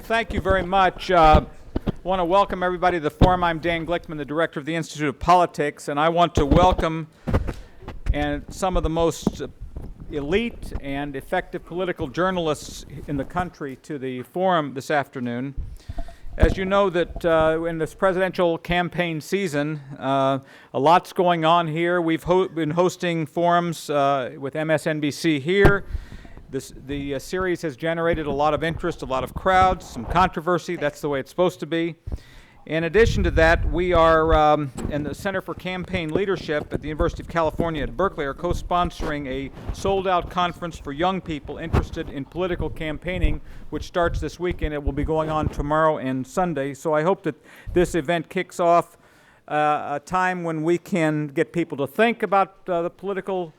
Thank you very much. I want to welcome everybody to the forum. I'm Dan Glickman, the director of the Institute of Politics, and I want to welcome some of the most elite and effective political journalists in the country to the forum this afternoon. As you know, that in this presidential campaign season, a lot's going on here. We've been hosting forums with MSNBC here. The series has generated a lot of interest, a lot of crowds, some controversy. That's the way it's supposed to be. In addition to that, we are, in the Center for Campaign Leadership at the University of California at Berkeley, are co-sponsoring a sold-out conference for young people interested in political campaigning, which starts this weekend. It will be going on tomorrow and Sunday. So I hope that this event kicks off a time when we can get people to think about the political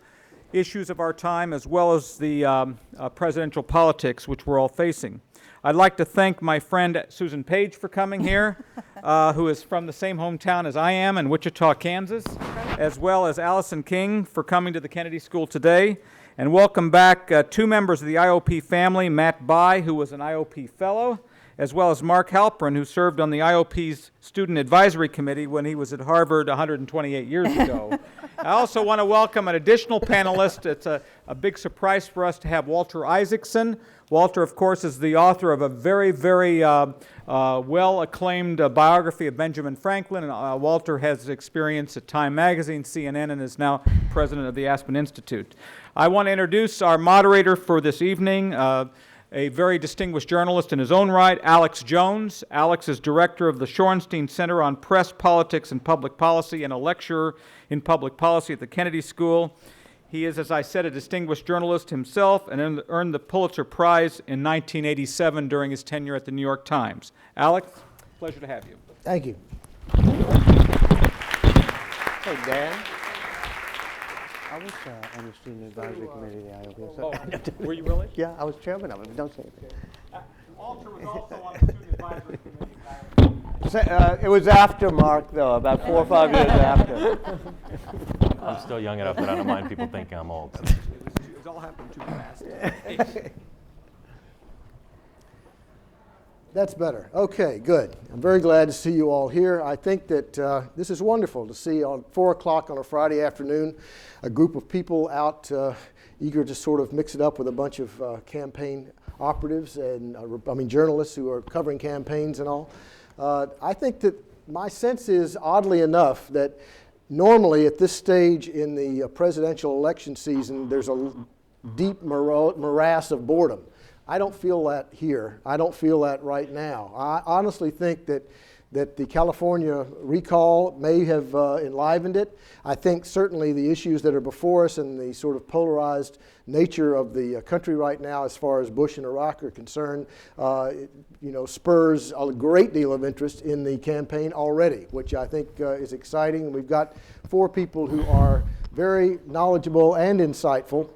issues of our time, as well as the presidential politics which we're all facing. I'd like to thank my friend Susan Page for coming here, who is from the same hometown as I am in Wichita, Kansas, as well as Allison King for coming to the Kennedy School today. And welcome back two members of the IOP family, Matt Bai, who was an IOP fellow, as well as Mark Halperin, who served on the IOP's Student Advisory Committee when he was at Harvard 128 years ago. I also want to welcome an additional panelist. It's a big surprise for us to have Walter Isaacson. Walter, of course, is the author of a very, very well-acclaimed biography of Benjamin Franklin. And Walter has experience at Time Magazine, CNN, and is now president of the Aspen Institute. I want to introduce our moderator for this evening, a very distinguished journalist in his own right, Alex Jones. Alex is director of the Shorenstein Center on Press, Politics, and Public Policy and a lecturer in public policy at the Kennedy School. He is, as I said, a distinguished journalist himself and earned the Pulitzer Prize in 1987 during his tenure at the New York Times. Alex, pleasure to have you. Thank you. Hey, Dan. I was on the Student Advisory Committee of the IOP. So were you really? Yeah, I was chairman of it. Don't say anything. Walter was also on the Student Advisory Committee. It was after Mark, though, about 4 or 5 years after. I'm still young enough that I don't mind people thinking I'm old. It's all happened too fast. That's better. Okay, good. I'm very glad to see you all here. I think that this is wonderful to see on 4 o'clock on a Friday afternoon a group of people out eager to sort of mix it up with a bunch of campaign operatives and journalists who are covering campaigns and all. I think that my sense is, oddly enough, that normally at this stage in the presidential election season, there's a deep morass of boredom. I don't feel that here. I don't feel that right now. I honestly think that the California recall may have enlivened it. I think certainly the issues that are before us and the sort of polarized nature of the country right now as far as Bush and Iraq are concerned, spurs a great deal of interest in the campaign already, which I think is exciting. And we've got 4 people who are very knowledgeable and insightful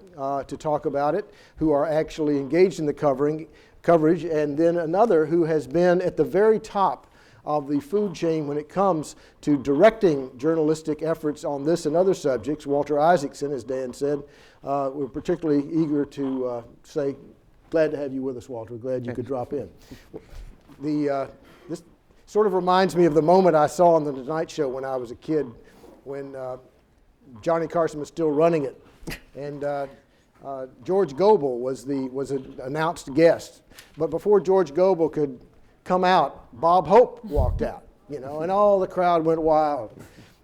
to talk about it, who are actually engaged in the coverage, and then another who has been at the very top of the food chain when it comes to directing journalistic efforts on this and other subjects. Walter Isaacson, as Dan said, we're particularly eager to say, glad to have you with us, Walter. Glad you could drop in. This sort of reminds me of the moment I saw on the Tonight Show when I was a kid, when Johnny Carson was still running it, and George Gobel was an announced guest. But before George Gobel could come out, Bob Hope walked out, and all the crowd went wild.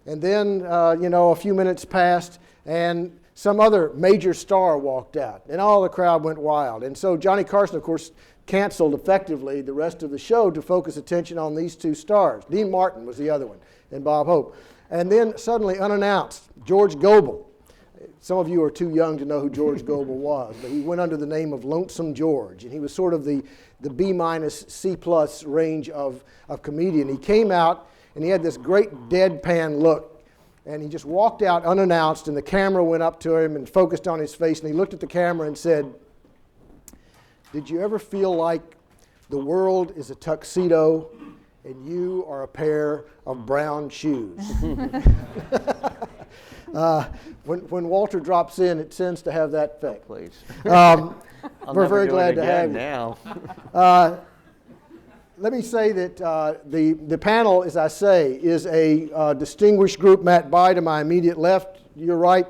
And then, a few minutes passed, and some other major star walked out, and all the crowd went wild. And so Johnny Carson, of course, canceled effectively the rest of the show to focus attention on these 2 stars. Dean Martin was the other one, and Bob Hope. And then suddenly, unannounced, George Gobel. Some of you are too young to know who George Gobel was, but he went under the name of Lonesome George, and he was sort of the B- C+ range of comedian. He came out, and he had this great deadpan look, and he just walked out unannounced, and the camera went up to him and focused on his face, and he looked at the camera and said, "Did you ever feel like the world is a tuxedo and you are a pair of brown shoes?" When Walter drops in, it tends to have that effect. Please. We're very glad to have you. Now. let me say that the panel, as I say, is a distinguished group. Matt Bai to my immediate left, your right,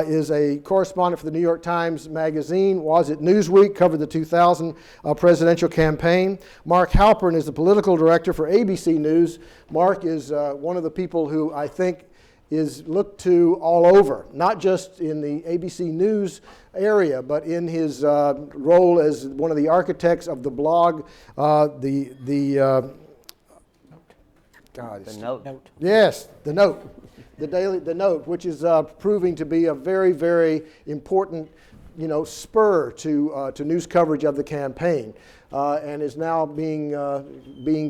is a correspondent for the New York Times Magazine, was at Newsweek, covered the 2000 presidential campaign. Mark Halpern is the political director for ABC News. Mark is one of the people who I think is looked to all over, not just in the ABC News area, but in his role as one of the architects of the blog, The Note. Yes, the Note, the Note, which is proving to be a very, very important, spur to news coverage of the campaign, and is now being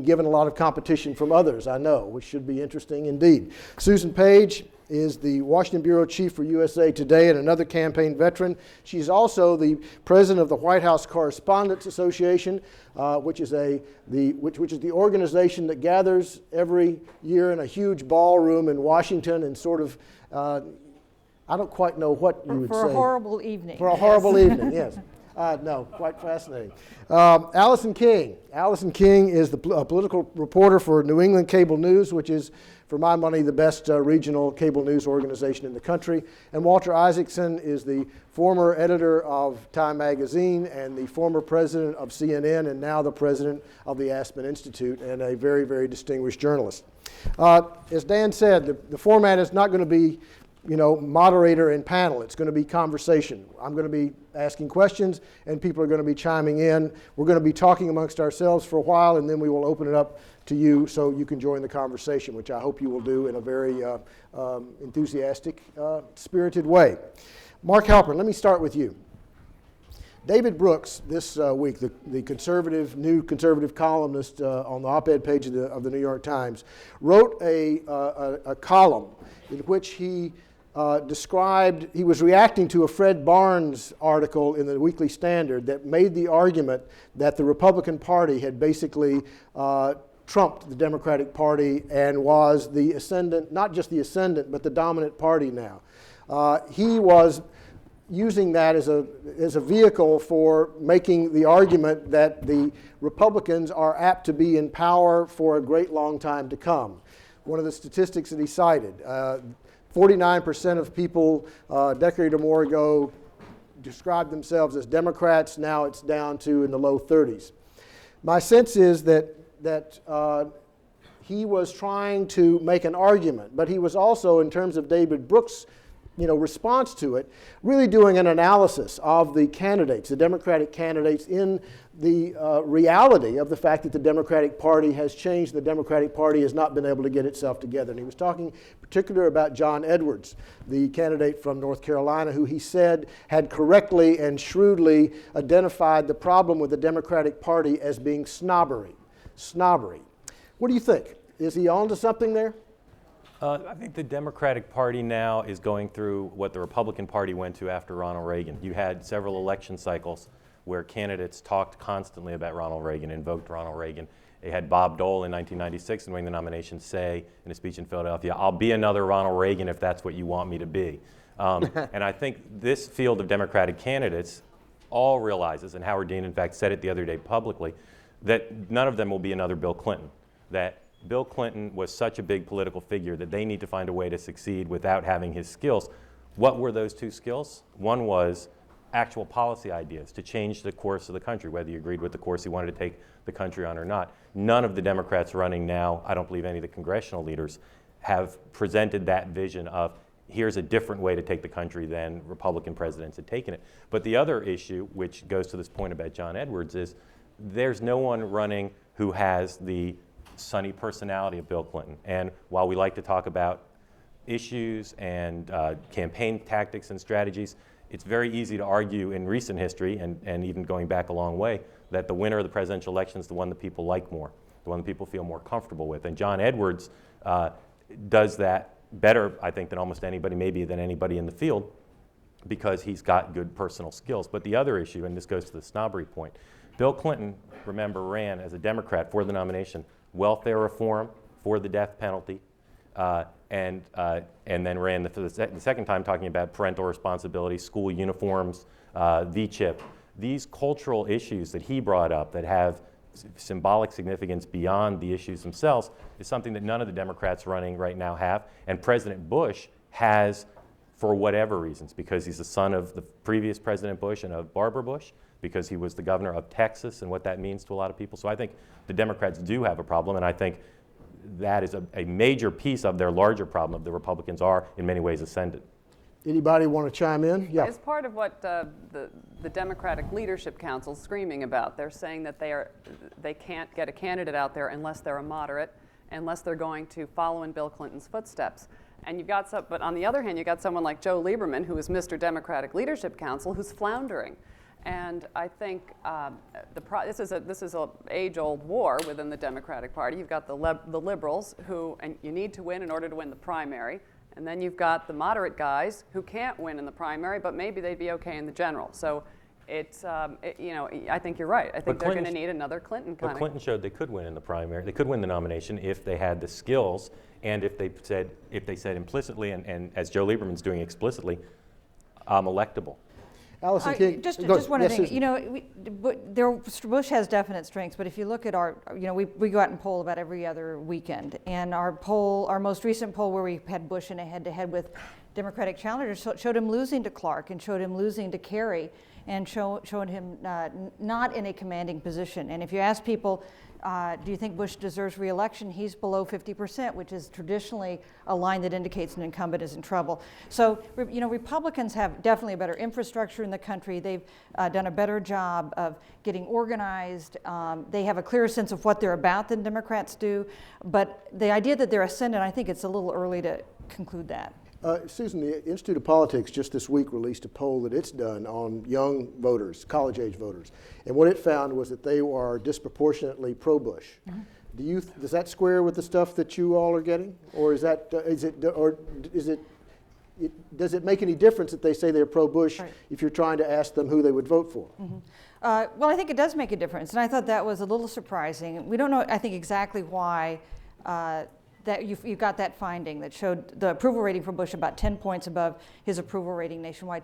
given a lot of competition from others, I know, which should be interesting indeed. Susan Page is the Washington Bureau Chief for USA Today and another campaign veteran. She's also the president of the White House Correspondents Association, which is the organization that gathers every year in a huge ballroom in Washington and sort of, I don't quite know what you would say. For a horrible evening. For a horrible evening, yes. No, quite fascinating. Allison King. Allison King is the political reporter for New England Cable News, which is, for my money, the best regional cable news organization in the country. And Walter Isaacson is the former editor of Time Magazine and the former president of CNN and now the president of the Aspen Institute and a very, very distinguished journalist. As Dan said, the format is not going to be moderator and panel. It's going to be conversation. I'm going to be asking questions, and people are going to be chiming in. We're going to be talking amongst ourselves for a while, and then we will open it up to you so you can join the conversation, which I hope you will do in a very enthusiastic, spirited way. Mark Halpern, let me start with you. David Brooks, this week, the new conservative columnist on the op-ed page of the New York Times, wrote a column in which he described, he was reacting to a Fred Barnes article in the Weekly Standard that made the argument that the Republican Party had basically trumped the Democratic Party and was the ascendant, not just the ascendant, but the dominant party now. He was using that as a vehicle for making the argument that the Republicans are apt to be in power for a great long time to come. One of the statistics that he cited, 49% of people a decade or more ago described themselves as Democrats. Now it's down to in the low 30s. My sense is that he was trying to make an argument, but he was also, in terms of David Brooks' response to it, really doing an analysis of the candidates, the Democratic candidates, in the reality of the fact that the Democratic Party has changed. The Democratic Party has not been able to get itself together. And he was talking particularly about John Edwards, the candidate from North Carolina, who he said had correctly and shrewdly identified the problem with the Democratic Party as being snobbery. Snobbery. What do you think? Is he on to something there? I think the Democratic Party now is going through what the Republican Party went to after Ronald Reagan. You had several election cycles where candidates talked constantly about Ronald Reagan, invoked Ronald Reagan. They had Bob Dole in 1996 and winning the nomination say in a speech in Philadelphia, "I'll be another Ronald Reagan if that's what you want me to be." And I think this field of Democratic candidates all realizes, and Howard Dean in fact said it the other day publicly, that none of them will be another Bill Clinton. That Bill Clinton was such a big political figure that they need to find a way to succeed without having his skills. What were those two skills? One was actual policy ideas to change the course of the country, whether you agreed with the course he wanted to take the country on or not. None of the Democrats running now, I don't believe any of the congressional leaders, have presented that vision of here's a different way to take the country than Republican presidents had taken it. But the other issue, which goes to this point about John Edwards, is there's no one running who has the sunny personality of Bill Clinton. And while we like to talk about issues and campaign tactics and strategies, it's very easy to argue in recent history, and even going back a long way, that the winner of the presidential election is the one that people like more, the one that people feel more comfortable with. And John Edwards does that better, I think, than almost anybody, maybe than anybody in the field, because he's got good personal skills. But the other issue, and this goes to the snobbery point, Bill Clinton, remember, ran as a Democrat for the nomination, welfare reform, for the death penalty, and then ran the second time talking about parental responsibility, school uniforms, V-chip. These cultural issues that he brought up that have symbolic significance beyond the issues themselves is something that none of the Democrats running right now have. And President Bush has, for whatever reasons, because he's the son of the previous President Bush and of Barbara Bush, because he was the governor of Texas and what that means to a lot of people. So I think the Democrats do have a problem, and I think that is a major piece of their larger problem. The Republicans are, in many ways, ascendant. Anybody want to chime in? Yeah. It's part of what the Democratic Leadership Council is screaming about. They're saying that they can't get a candidate out there unless they're a moderate, unless they're going to follow in Bill Clinton's footsteps. And you've got but on the other hand, you've got someone like Joe Lieberman, who is Mr. Democratic Leadership Council, who's floundering. And I think this is an age-old war within the Democratic Party. You've got the liberals and you need to win in order to win the primary. And then you've got the moderate guys who can't win in the primary, but maybe they'd be okay in the general. So it's, I think you're right. I think they're going to need another Clinton kind of. But Clinton showed they could win in the primary. They could win the nomination if they had the skills and if they said implicitly, and as Joe Lieberman's doing explicitly, electable. Allison King. Just go one yes, thing. Susan. Bush has definite strengths, but if you look at we go out and poll about every other weekend, and our most recent poll where we had Bush in a head-to-head with Democratic challengers showed him losing to Clark and showed him losing to Kerry, and showed him not in a commanding position. And if you ask people, do you think Bush deserves re-election? He's below 50%, which is traditionally a line that indicates an incumbent is in trouble. So, Republicans have definitely a better infrastructure in the country. They've done a better job of getting organized. They have a clearer sense of what they're about than Democrats do. But the idea that they're ascendant, I think it's a little early to conclude that. Susan, the Institute of Politics just this week released a poll that it's done on young voters, college-age voters, and what it found was that they are disproportionately pro-Bush. Mm-hmm. Does that square with the stuff that you all are getting, or does it make any difference that they say they're pro-Bush if you're trying to ask them who they would vote for? Mm-hmm. Well, I think it does make a difference, and I thought that was a little surprising. We don't know, I think, exactly why. That you've got that finding that showed the approval rating for Bush about 10 points above his approval rating nationwide.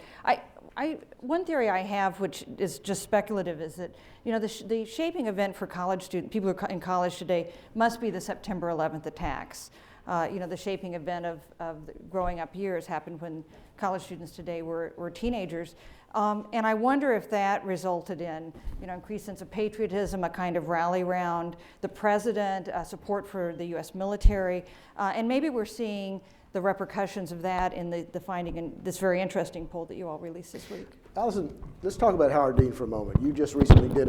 One theory I have, which is just speculative, is that the shaping event for college students, people who are in college today, must be the September 11th attacks. The shaping event of the growing up years happened when college students today were teenagers. And I wonder if that resulted in increased sense of patriotism, a kind of rally around the president, support for the U.S. military, and maybe we're seeing the repercussions of that in the finding in this very interesting poll that you all released this week. Allison, let's talk about Howard Dean for a moment. You just recently did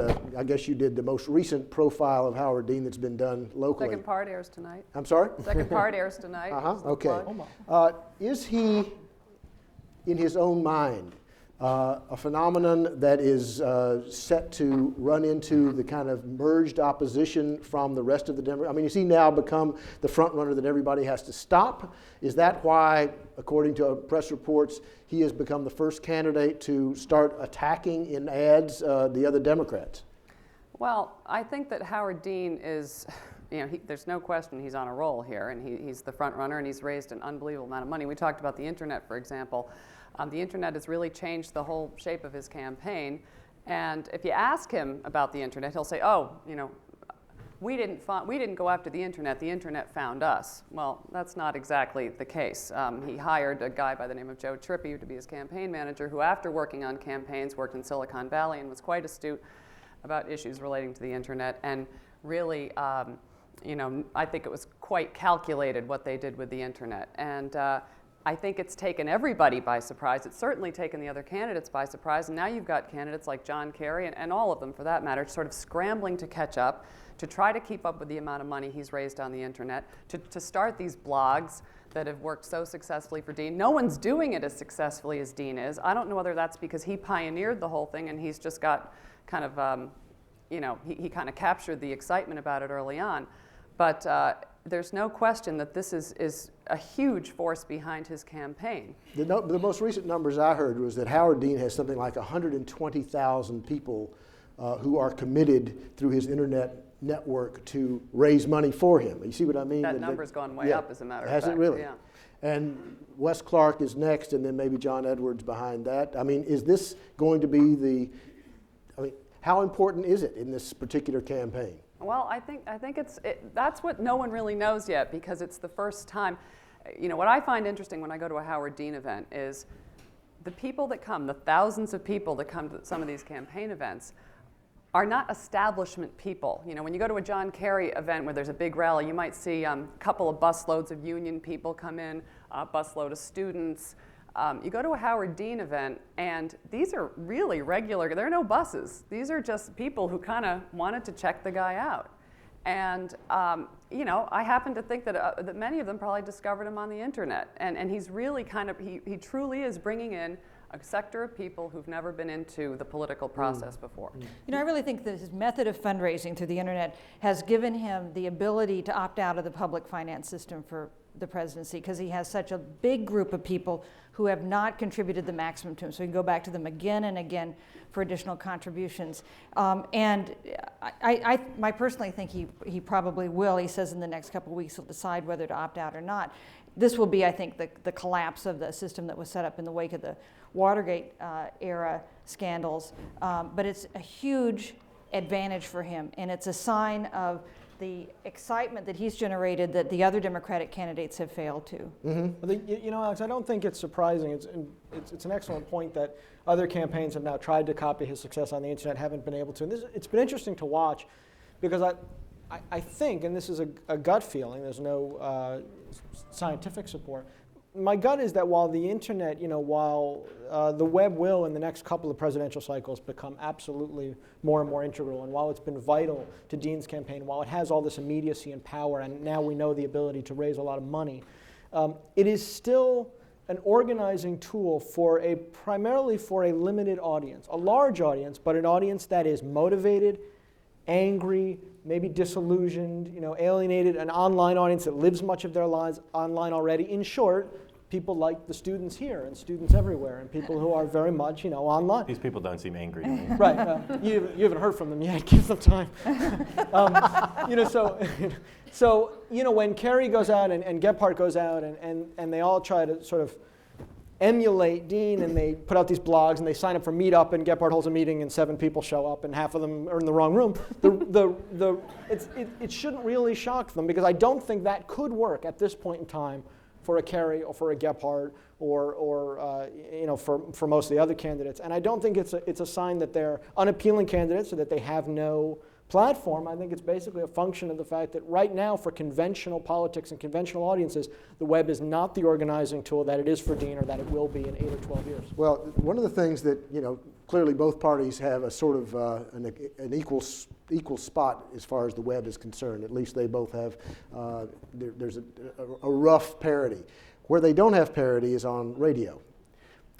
the most recent profile of Howard Dean that's been done locally. Second part airs tonight. I'm sorry? Second part airs tonight. Okay. Is he, in his own mind, a phenomenon that is set to run into the kind of merged opposition from the rest of the Democrats? I mean, has he now become the front runner that everybody has to stop? Is that why, according to press reports, he has become the first candidate to start attacking in ads the other Democrats? Well, I think that Howard Dean is, there's no question he's on a roll here, and he's the front runner, and he's raised an unbelievable amount of money. We talked about the internet, for example. The internet has really changed the whole shape of his campaign. And if you ask him about the internet, he'll say, we didn't go after the internet found us. Well, that's not exactly the case. He hired a guy by the name of Joe Trippi to be his campaign manager, who after working on campaigns worked in Silicon Valley and was quite astute about issues relating to the internet. And really, I think it was quite calculated what they did with the internet. And I think it's taken everybody by surprise. It's certainly taken the other candidates by surprise. And now you've got candidates like John Kerry, and all of them for that matter, sort of scrambling to catch up, to try to keep up with the amount of money he's raised on the internet, to start these blogs that have worked so successfully for Dean. No one's doing it as successfully as Dean is. I don't know whether that's because he pioneered the whole thing and he's just got kind of, he kind of captured the excitement about it early on. But there's no question that this is a huge force behind his campaign. The most recent numbers I heard was that Howard Dean has something like 120,000 people who are committed through his internet network to raise money for him. You see what I mean? That number's gone way up, as a matter of fact. Has it really? Yeah. And Wes Clark is next, and then maybe John Edwards behind that. I mean, is this going to be How important is it in this particular campaign? Well, I think that's what no one really knows yet, because it's the first time. You know, what I find interesting when I go to a Howard Dean event is the people that come, the thousands of people that come to some of these campaign events, are not establishment people. You know, when you go to a John Kerry event where there's a big rally, you might see a couple of busloads of union people come in, a busload of students. You go to a Howard Dean event, and these are really regular. There are no buses. These are just people who kind of wanted to check the guy out. And you know, I happen to think that many of them probably discovered him on the internet. And he's really kind of, he truly is bringing in a sector of people who've never been into the political process before. You know, I really think that his method of fundraising through the internet has given him the ability to opt out of the public finance system for the presidency, because he has such a big group of people who have not contributed the maximum to him. So he can go back to them again and again for additional contributions. And I personally think he probably will. He says in the next couple of weeks he'll decide whether to opt out or not. This will be, I think, the collapse of the system that was set up in the wake of the Watergate era scandals. But it's a huge advantage for him, and it's a sign of the excitement that he's generated that the other Democratic candidates have failed to. I think, you know, Alex, I don't think it's surprising. It's an excellent point that other campaigns have now tried to copy his success on the internet, haven't been able to. And it's been interesting to watch, because I think, and this is a gut feeling, there's no scientific support. My gut is that while the internet, you know, while the web will in the next couple of presidential cycles become absolutely more and more integral, and while it's been vital to Dean's campaign, while it has all this immediacy and power, and now we know the ability to raise a lot of money, it is still an organizing tool primarily for a limited audience, a large audience, but an audience that is motivated, angry, maybe disillusioned, you know, alienated, an online audience that lives much of their lives online already. In short, people like the students here and students everywhere, and people who are very much, you know, online. These people don't seem angry to me. Right. You haven't heard from them yet. Give them time. You know, so you know, when Kerry goes out and Gephardt goes out and they all try to sort of emulate Dean, and they put out these blogs and they sign up for Meetup, and Gephardt holds a meeting and 7 people show up and half of them are in the wrong room. It shouldn't really shock them, because I don't think that could work at this point in time for a Kerry or for a Gephardt or you know, for most of the other candidates. And I don't think it's a sign that they're unappealing candidates or that they have no platform. I think it's basically a function of the fact that right now, for conventional politics and conventional audiences, the web is not the organizing tool that it is for Dean, or that it will be in 8 or 12 years. Well, one of the things that, you know, clearly both parties have a sort of an equal spot as far as the web is concerned. At least they both have, there's a rough parity. Where they don't have parity is on radio.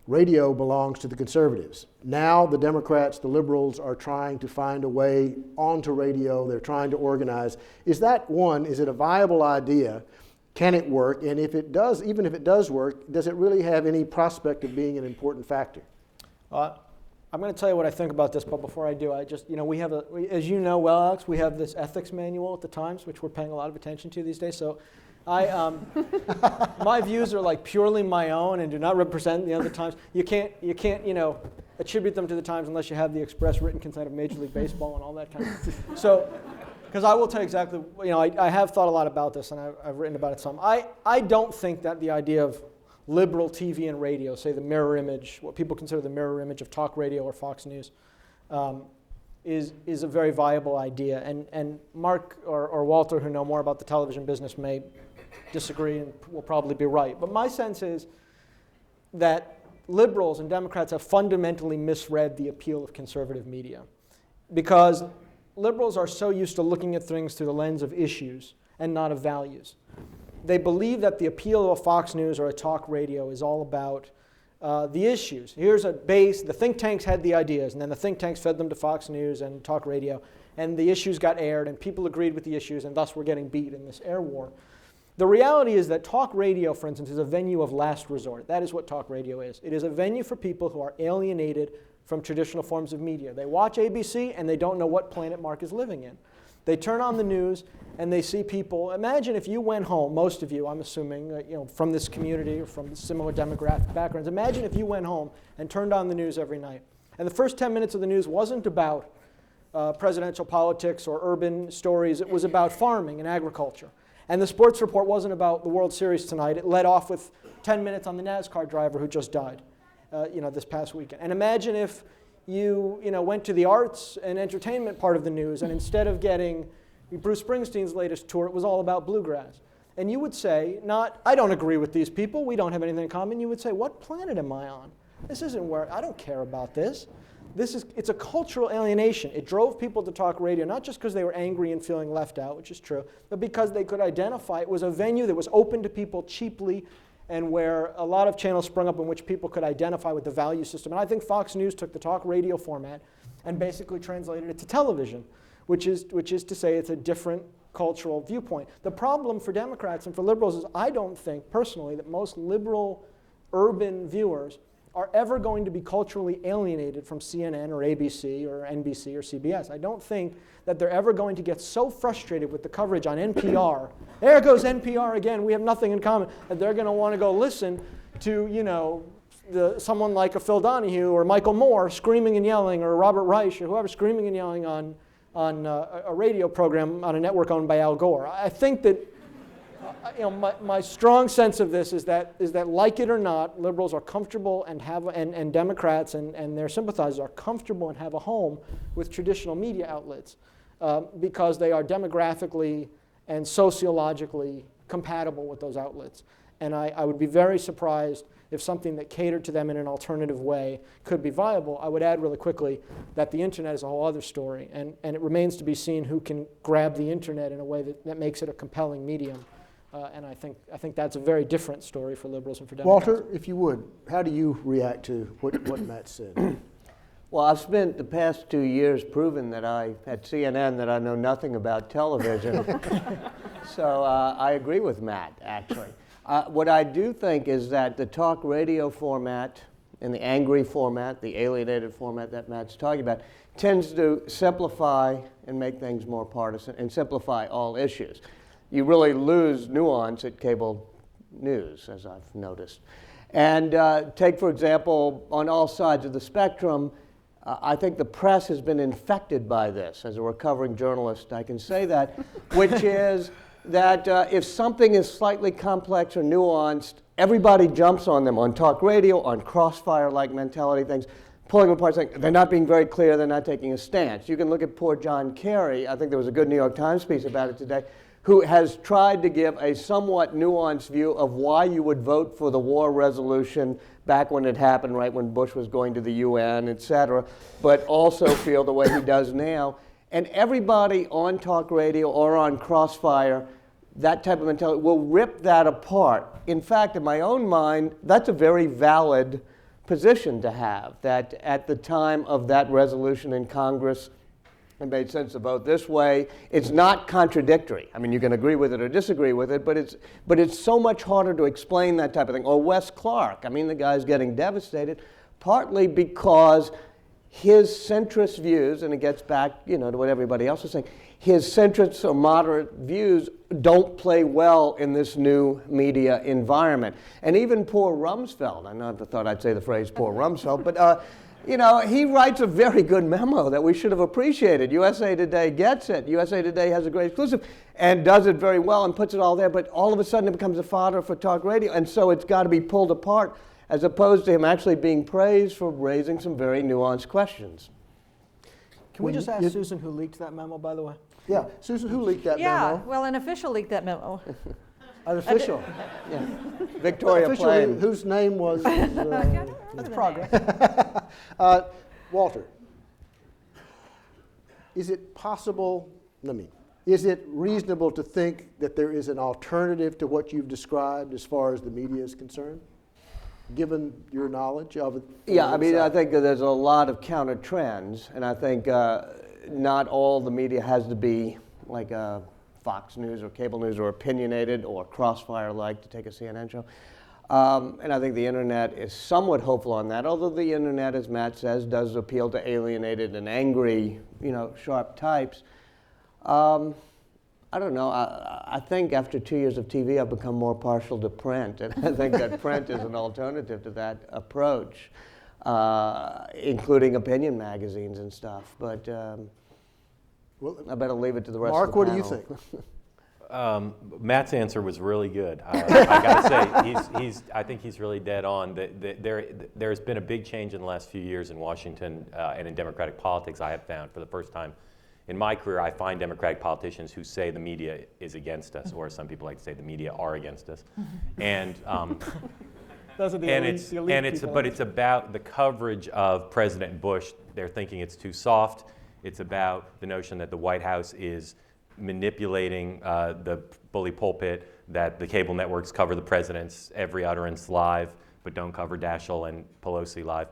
Radio belongs to the conservatives. Now the Democrats, the liberals, are trying to find a way onto radio. They're trying to organize. Is it a viable idea? Can it work? And if it does, even if it does work, does it really have any prospect of being an important factor? I'm going to tell you what I think about this, but before I do, you know, as you know well, Alex, we have this ethics manual at the Times, which we're paying a lot of attention to these days. So my views are like purely my own and do not represent the other Times. You can't, you know, attribute them to the Times unless you have the express written consent of Major League Baseball and all that kind of thing. So, because I will tell you exactly, you know, I have thought a lot about this, and I've written about it some. I don't think that the idea of liberal TV and radio, say the mirror image, what people consider the mirror image of talk radio or Fox News, is a very viable idea. And Mark or Walter, who know more about the television business, may disagree and will probably be right. But my sense is that liberals and Democrats have fundamentally misread the appeal of conservative media, because liberals are so used to looking at things through the lens of issues and not of values. They believe that the appeal of a Fox News or a talk radio is all about the issues. Here's a base, the think tanks had the ideas, and then the think tanks fed them to Fox News and talk radio, and the issues got aired, and people agreed with the issues, and thus we're getting beat in this air war. The reality is that talk radio, for instance, is a venue of last resort. That is what talk radio is. It is a venue for people who are alienated from traditional forms of media. They watch ABC, and they don't know what planet Mark is living in. They turn on the news, and they see people. Imagine if you went home, most of you, I'm assuming, you know, from this community or from similar demographic backgrounds. Imagine if you went home and turned on the news every night, and the first 10 minutes of the news wasn't about presidential politics or urban stories. It was about farming and agriculture. And the sports report wasn't about the World Series tonight. It led off with 10 minutes on the NASCAR driver who just died, this past weekend. And imagine if you went to the arts and entertainment part of the news, and instead of getting Bruce Springsteen's latest tour, it was all about bluegrass. And you would say, not, I don't agree with these people, we don't have anything in common. You would say, what planet am I on? This isn't where, I don't care about this. It's a cultural alienation. It drove people to talk radio, not just because they were angry and feeling left out, which is true, but because they could identify. It was a venue that was open to people cheaply, and where a lot of channels sprung up in which people could identify with the value system. And I think Fox News took the talk radio format and basically translated it to television, which is to say it's a different cultural viewpoint. The problem for Democrats and for liberals is I don't think, personally, that most liberal urban viewers are ever going to be culturally alienated from CNN or ABC or NBC or CBS. I don't think that they're ever going to get so frustrated with the coverage on NPR. There goes NPR again, we have nothing in common. And they're going to want to go listen to, someone like a Phil Donahue or Michael Moore screaming and yelling, or Robert Reich or whoever screaming and yelling on a radio program on a network owned by Al Gore. I think that my strong sense of this is that like it or not, liberals are comfortable and Democrats and their sympathizers are comfortable and have a home with traditional media outlets because they are demographically and sociologically compatible with those outlets. And I would be very surprised if something that catered to them in an alternative way could be viable. I would add really quickly that the internet is a whole other story, and it remains to be seen who can grab the internet in a way that makes it a compelling medium. And I think that's a very different story for liberals and for Democrats. Walter, if you would, how do you react to what Matt said? Well, I've spent the past 2 years proving that at CNN that I know nothing about television. So I agree with Matt, actually. What I do think is that the talk radio format and the angry format, the alienated format that Matt's talking about, tends to simplify and make things more partisan and simplify all issues. You really lose nuance at cable news, as I've noticed. And take, for example, on all sides of the spectrum, I think the press has been infected by this. As a recovering journalist, I can say that, which is that if something is slightly complex or nuanced, everybody jumps on them on talk radio, on crossfire-like mentality things, pulling them apart, saying they're not being very clear, they're not taking a stance. You can look at poor John Kerry. I think there was a good New York Times piece about it today, who has tried to give a somewhat nuanced view of why you would vote for the war resolution back when it happened, right when Bush was going to the UN, et cetera, but also feel the way he does now. And everybody on talk radio or on Crossfire, that type of mentality, will rip that apart. In fact, in my own mind, that's a very valid position to have, that at the time of that resolution in Congress, it made sense to vote this way. It's not contradictory. I mean, you can agree with it or disagree with it, but it's so much harder to explain that type of thing. Or Wes Clark. I mean, the guy's getting devastated, partly because his centrist views, and it gets back, to what everybody else is saying, his centrist or moderate views don't play well in this new media environment. And even poor Rumsfeld, I never thought I'd say the phrase poor Rumsfeld, but he writes a very good memo that we should have appreciated. USA Today gets it. USA Today has a great exclusive and does it very well and puts it all there, but all of a sudden it becomes a fodder for talk radio, and so it's got to be pulled apart, as opposed to him actually being praised for raising some very nuanced questions. Can we just ask Susan who leaked that memo, by the way? Yeah, Susan, who leaked that Yeah, memo? well, an official leaked that memo. An official. Yeah. Victoria Official Plain. whose name was... That's progress. Walter, is it possible, is it reasonable to think that there is an alternative to what you've described as far as the media is concerned, given your knowledge of it? Yeah, I mean, I think that there's a lot of counter trends, and I think not all the media has to be like Fox News or cable news or opinionated or Crossfire-like, to take a CNN show. And I think the internet is somewhat hopeful on that, although the internet, as Matt says, does appeal to alienated and angry, sharp types. I don't know. I think after 2 years of TV, I've become more partial to print, and I think that print is an alternative to that approach, including opinion magazines and stuff. But Well, I better leave it to the rest Mark, of the what do you panel. think? Matt's answer was really good. I gotta say, I think he's really dead on. There's been a big change in the last few years in Washington and in Democratic politics. I have found for the first time in my career, I find Democratic politicians who say the media is against us, or some people like to say the media are against us, and Those are the elite people. but it's about the coverage of President Bush. They're thinking it's too soft. It's about the notion that the White House is manipulating the bully pulpit, that the cable networks cover the president's every utterance live, but don't cover Daschle and Pelosi live.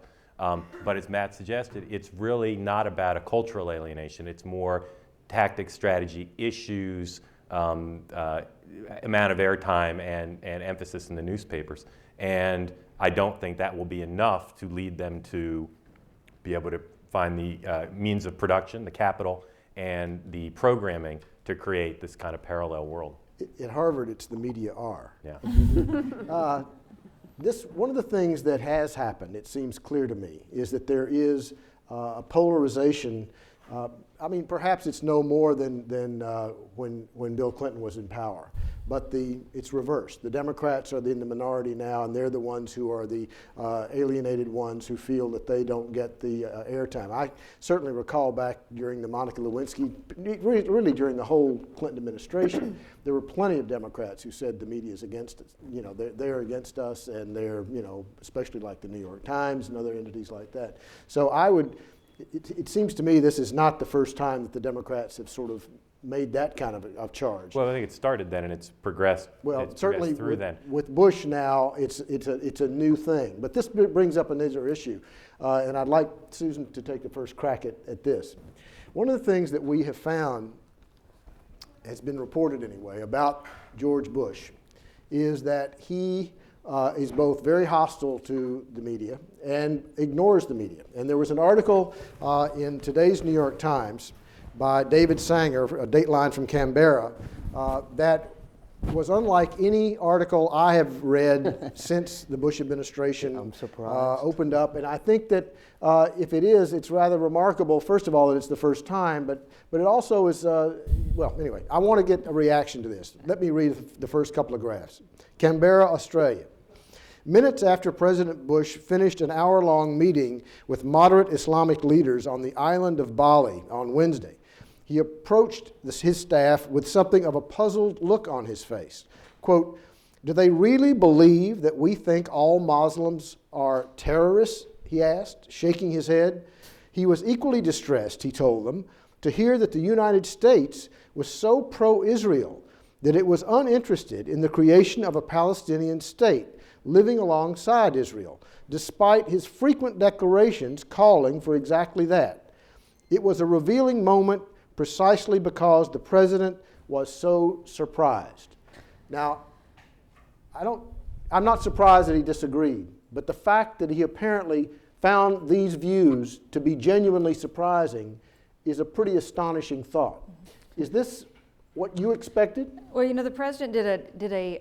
But as Matt suggested, it's really not about a cultural alienation. It's more tactics, strategy, issues, amount of airtime, and emphasis in the newspapers. And I don't think that will be enough to lead them to be able to find the means of production, the capital, and the programming to create this kind of parallel world. At Harvard, it's the media are. Yeah. One of the things that has happened, it seems clear to me, is that there is a polarization. I mean, perhaps it's no more than when Bill Clinton was in power, but it's reversed. The Democrats are in the minority now, and they're the ones who are the alienated ones who feel that they don't get the airtime. I certainly recall back during the Monica Lewinsky, really during the whole Clinton administration, there were plenty of Democrats who said the media is against us. You know, they're against us, and they're, you know, especially like the New York Times and other entities like that. So I would. It seems to me this is not the first time that the Democrats have sort of made that kind of charge. Well, I think it started then, and it's progressed. Well, it's certainly progressed through then. with Bush now, it's a new thing. But this brings up another issue, and I'd like Susan to take the first crack at this. One of the things that we have found, has been reported anyway, about George Bush, is that he is both very hostile to the media and ignores the media. And there was an article in today's New York Times by David Sanger, a Dateline from Canberra, that was unlike any article I have read since the Bush administration opened up. And I think that if it is, it's rather remarkable, first of all, that it's the first time, but it also is, well, anyway, I want to get a reaction to this. Let me read the first couple of graphs. Canberra, Australia. Minutes after President Bush finished an hour-long meeting with moderate Islamic leaders on the island of Bali on Wednesday, he approached his staff with something of a puzzled look on his face. Quote, "Do they really believe that we think all Muslims are terrorists?" he asked, shaking his head. He was equally distressed, he told them, to hear that the United States was so pro-Israel that it was uninterested in the creation of a Palestinian state living alongside Israel, despite his frequent declarations calling for exactly that. It was a revealing moment precisely because the president was so surprised. Now, I'm not surprised that he disagreed, but the fact that he apparently found these views to be genuinely surprising is a pretty astonishing thought. Is this what you expected? Well, you know, the president did a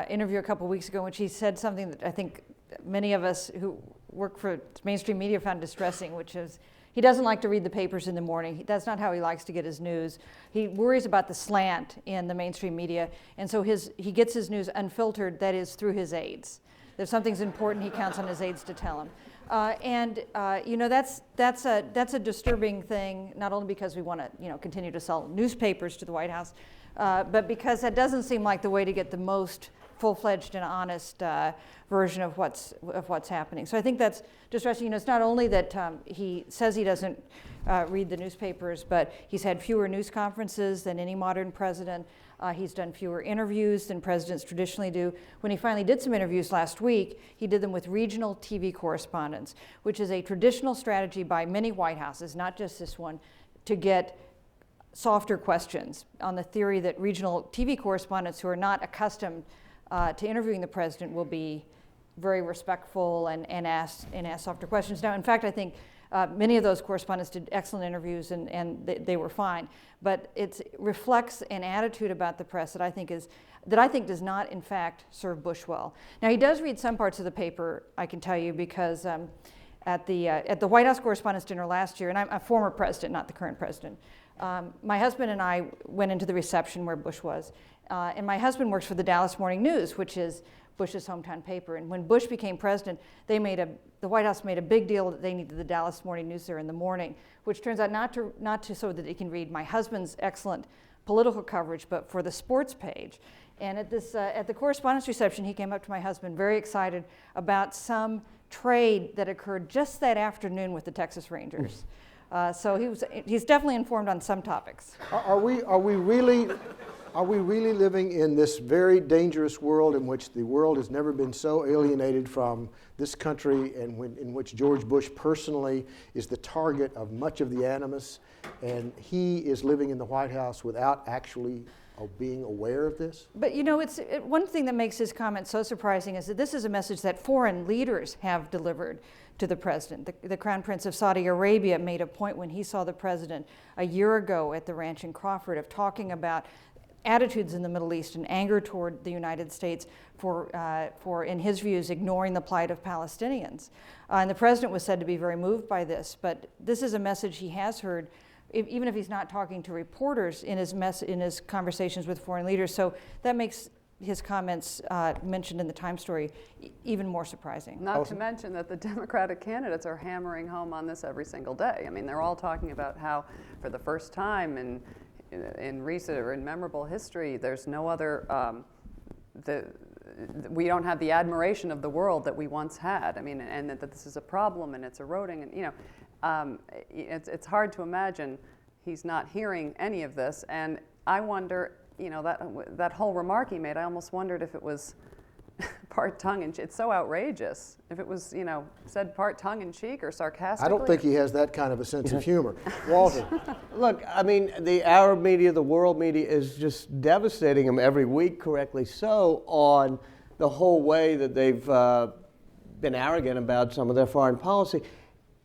interview a couple weeks ago in which he said something that I think many of us who work for mainstream media found distressing, which is he doesn't like to read the papers in the morning. That's not how he likes to get his news. He worries about the slant in the mainstream media, and so he gets his news unfiltered, that is, through his aides. If something's important, he counts on his aides to tell him. You know, that's a disturbing thing, not only because we want to, you know, continue to sell newspapers to the White House, but because that doesn't seem like the way to get the most full-fledged and honest version of what's happening. So I think that's distressing. You know, it's not only that he says he doesn't read the newspapers, but he's had fewer news conferences than any modern president. He's done fewer interviews than presidents traditionally do. When he finally did some interviews last week, he did them with regional TV correspondents, which is a traditional strategy by many White Houses, not just this one, to get softer questions on the theory that regional TV correspondents who are not accustomed to interviewing the president will be very respectful and ask softer questions. Now, in fact, I think many of those correspondents did excellent interviews and they were fine, but it reflects an attitude about the press that I think does not, in fact, serve Bush well. Now, he does read some parts of the paper, I can tell you, because at the White House Correspondents' Dinner last year, and I'm a former president, not the current president, My husband and I went into the reception where Bush was, and my husband works for the Dallas Morning News, which is Bush's hometown paper. And when Bush became president, the White House made a big deal that they needed the Dallas Morning News there in the morning, which turns out not to so that it can read my husband's excellent political coverage, but for the sports page. And at the correspondence reception, he came up to my husband very excited about some trade that occurred just that afternoon with the Texas Rangers. So he's definitely informed on some topics. Are we really living in this very dangerous world in which the world has never been so alienated from this country, and in which George Bush personally is the target of much of the animus, and he is living in the White House without actually being aware of this? But one thing that makes his comment so surprising is that this is a message that foreign leaders have delivered to the president. The Crown Prince of Saudi Arabia made a point when he saw the president a year ago at the ranch in Crawford of talking about attitudes in the Middle East and anger toward the United States for, in his views, ignoring the plight of Palestinians. And the president was said to be very moved by this, but this is a message he has heard, even if he's not talking to reporters in his conversations with foreign leaders. So that makes his comments mentioned in the Times story even more surprising. Not to mention that the Democratic candidates are hammering home on this every single day. I mean, they're all talking about how, for the first time in recent or in memorable history, there's no other, we don't have the admiration of the world that we once had. I mean, and that this is a problem and it's eroding, and it's hard to imagine he's not hearing any of this. And I wonder, that whole remark he made, I almost wondered if it was part tongue-in-cheek. It's so outrageous. If it was, said part tongue-in-cheek or sarcastically. I don't think he has that kind of a sense of humor. Walter. Look, I mean, the Arab media, the world media is just devastating him every week, correctly so, on the whole way that they've been arrogant about some of their foreign policy.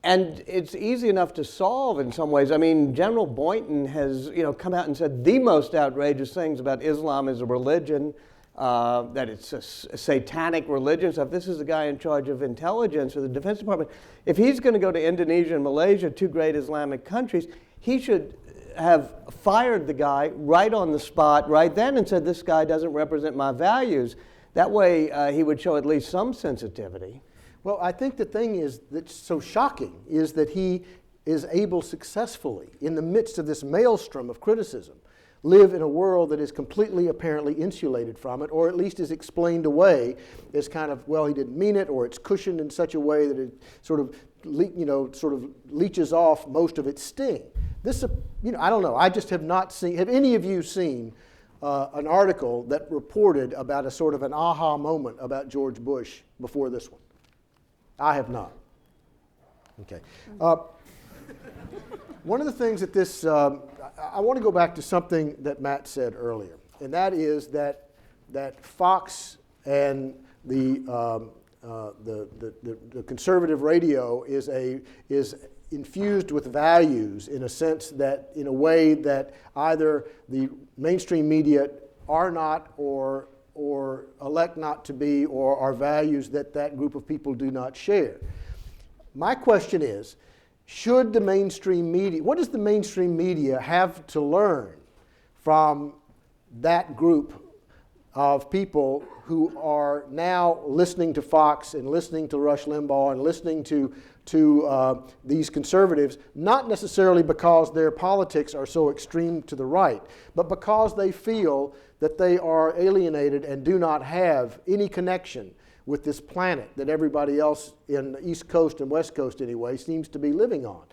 And it's easy enough to solve in some ways. I mean, General Boynton has, come out and said the most outrageous things about Islam as a religion, that it's a satanic religion. So if this is the guy in charge of intelligence or the Defense Department, if he's going to go to Indonesia and Malaysia, two great Islamic countries, he should have fired the guy right on the spot right then and said, this guy doesn't represent my values. That way he would show at least some sensitivity. Well, I think the thing that's so shocking is that he is able successfully, in the midst of this maelstrom of criticism, live in a world that is completely apparently insulated from it, or at least is explained away as kind of, well, he didn't mean it, or it's cushioned in such a way that it sort of leaches off most of its sting. This, I don't know. I just have not seen. Have any of you seen an article that reported about a sort of an aha moment about George Bush before this one? I have not. Okay. One of the things that this, I want to go back to something that Matt said earlier, and that is that Fox and the conservative radio is infused with values in a sense that, in a way that either the mainstream media are not, or elect not to be, or are values that group of people do not share. My question is, should the mainstream media, what does the mainstream media have to learn from that group of people who are now listening to Fox and listening to Rush Limbaugh and listening to these conservatives, not necessarily because their politics are so extreme to the right, but because they feel that they are alienated and do not have any connection with this planet that everybody else in the East Coast and West Coast anyway seems to be living on?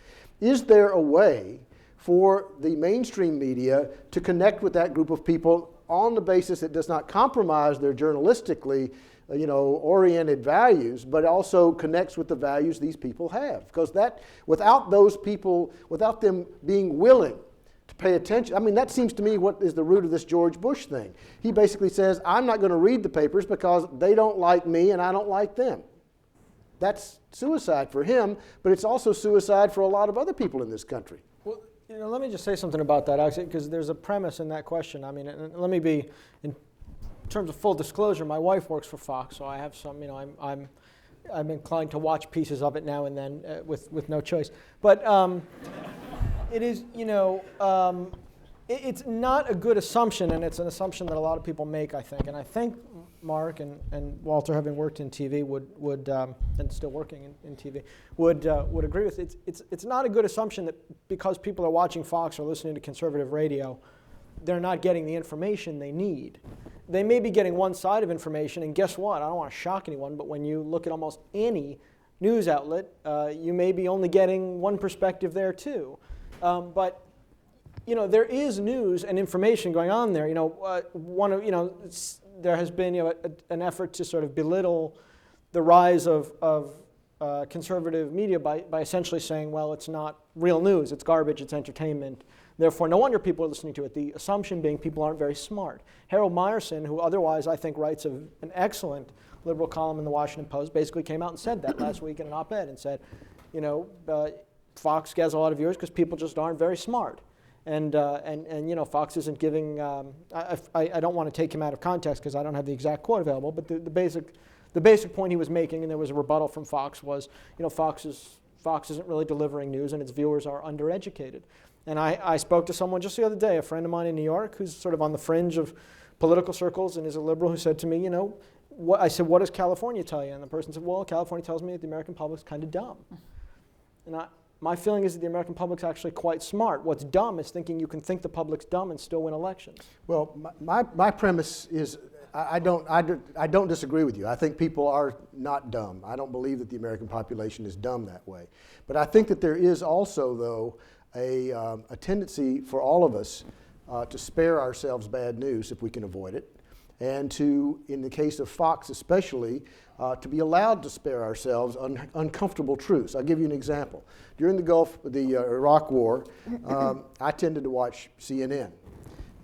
Is there a way for the mainstream media to connect with that group of people on the basis that does not compromise their journalistically oriented values, but also connects with the values these people have? Because that, without those people, without them being willing to pay attention, I mean, that seems to me what is the root of this George Bush thing. He basically says, I'm not going to read the papers because they don't like me and I don't like them. That's suicide for him, but it's also suicide for a lot of other people in this country. Well, let me just say something about that, actually, because there's a premise in that question. I mean, let me be, in terms of full disclosure, my wife works for Fox, so I have some, I'm inclined to watch pieces of it now and then with no choice. But It is, it's not a good assumption, and it's an assumption that a lot of people make, I think. And I think Mark and Walter, having worked in TV, would and still working in TV, would agree with it. It's not a good assumption that because people are watching Fox or listening to conservative radio, they're not getting the information they need. They may be getting one side of information, and guess what? I don't want to shock anyone, but when you look at almost any news outlet, you may be only getting one perspective there too. But there is news and information going on there. There has been an effort to sort of belittle the rise of conservative media by essentially saying, well, it's not real news, it's garbage, it's entertainment. Therefore, no wonder people are listening to it. The assumption being people aren't very smart. Harold Meyerson, who otherwise I think writes an excellent liberal column in the Washington Post, basically came out and said that last week in an op-ed and said, Fox gets a lot of viewers because people just aren't very smart. And Fox isn't giving, I don't want to take him out of context because I don't have the exact quote available, but the basic point he was making, and there was a rebuttal from Fox, was Fox isn't really delivering news and its viewers are undereducated. And I spoke to someone just the other day, a friend of mine in New York, who's sort of on the fringe of political circles and is a liberal, who said to me, I said, what does California tell you? And the person said, well, California tells me that the American public's kind of dumb. And my feeling is that the American public's actually quite smart. What's dumb is thinking you can think the public's dumb and still win elections. Well, my premise is I don't disagree with you. I think people are not dumb. I don't believe that the American population is dumb that way. But I think that there is also, though, a tendency for all of us to spare ourselves bad news if we can avoid it, and to, in the case of Fox especially, to be allowed to spare ourselves uncomfortable truths. I'll give you an example. During the Iraq War, I tended to watch CNN.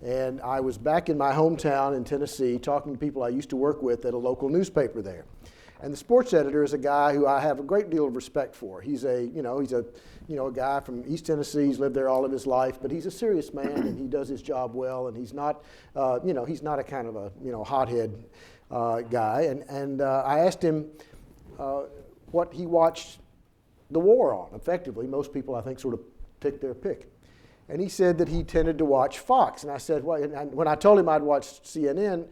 And I was back in my hometown in Tennessee talking to people I used to work with at a local newspaper there. And the sports editor is a guy who I have a great deal of respect for. He's a guy from East Tennessee. He's lived there all of his life, but he's a serious man and he does his job well. And he's not, he's not a kind of a hothead guy. And I asked him what he watched the war on. Effectively, most people I think sort of pick their pick. And he said that he tended to watch Fox. And I said, well, and when I told him I'd watched CNN,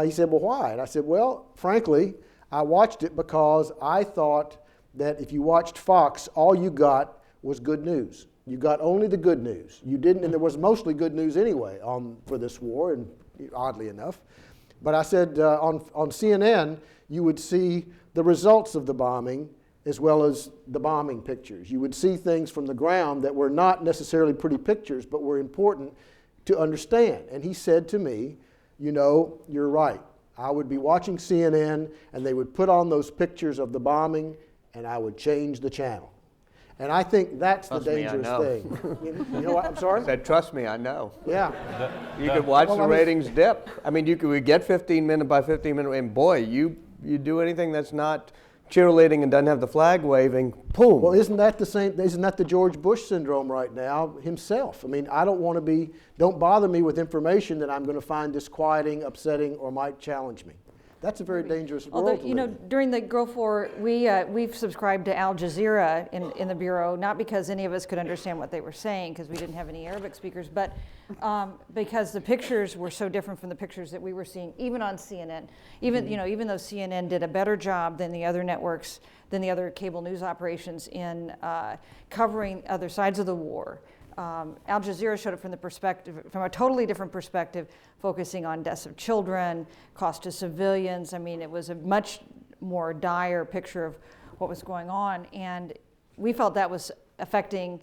he said, well, why? And I said, well, frankly, I watched it because I thought that if you watched Fox, all you got was good news. You got only the good news. You didn't, and there was mostly good news anyway for this war, and oddly enough. But I said on CNN, you would see the results of the bombing as well as the bombing pictures. You would see things from the ground that were not necessarily pretty pictures, but were important to understand. And he said to me, you're right. I would be watching CNN, and they would put on those pictures of the bombing, and I would change the channel. And I think that's the dangerous thing. You know what? I'm sorry? I said, trust me, I know. Yeah. You could watch the ratings dip. I mean, we get 15 minute by 15 minute, and boy, you do anything that's not cheerleading and doesn't have the flag waving, boom. Well, isn't that the same? Isn't that the George Bush syndrome right now himself? I mean, I don't bother me with information that I'm going to find disquieting, upsetting, or might challenge me. That's a very dangerous world to live in. During the Gulf War, we've subscribed to Al Jazeera in the Bureau, not because any of us could understand what they were saying, because we didn't have any Arabic speakers, but because the pictures were so different from the pictures that we were seeing, even on CNN. Even though CNN did a better job than the other networks, than the other cable news operations in covering other sides of the war. Al Jazeera showed it from a totally different perspective, focusing on deaths of children, cost to civilians. I mean, it was a much more dire picture of what was going on, and we felt that was affecting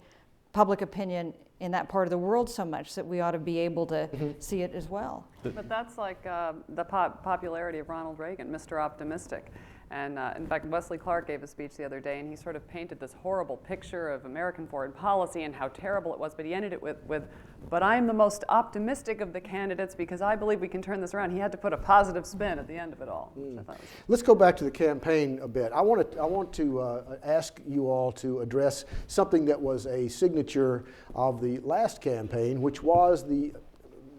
public opinion in that part of the world so much that we ought to be able to see it as well. But that's like the popularity of Ronald Reagan, Mr. Optimistic. And in fact, Wesley Clark gave a speech the other day, and he sort of painted this horrible picture of American foreign policy and how terrible it was, but he ended it with but I'm the most optimistic of the candidates because I believe we can turn this around. He had to put a positive spin at the end of it all. Which I thought was Let's go back to the campaign a bit. I want to ask you all to address something that was a signature of the last campaign, which was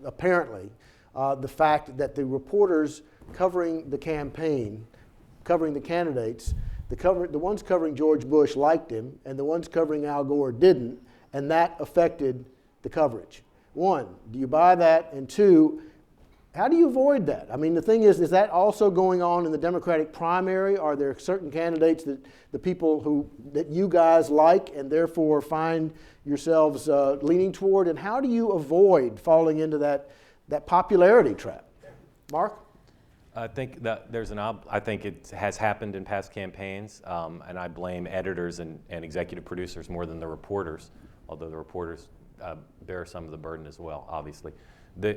apparently the fact that the reporters covering the campaign, covering the candidates, the ones covering George Bush liked him, and the ones covering Al Gore didn't, and that affected the coverage. One, do you buy that? And two, how do you avoid that? I mean, the thing is that also going on in the Democratic primary? Are there certain candidates that the people that you guys like and therefore find yourselves leaning toward? And how do you avoid falling into that popularity trap? Mark? I think that I think it has happened in past campaigns, and I blame editors and executive producers more than the reporters, although the reporters bear some of the burden as well, obviously. The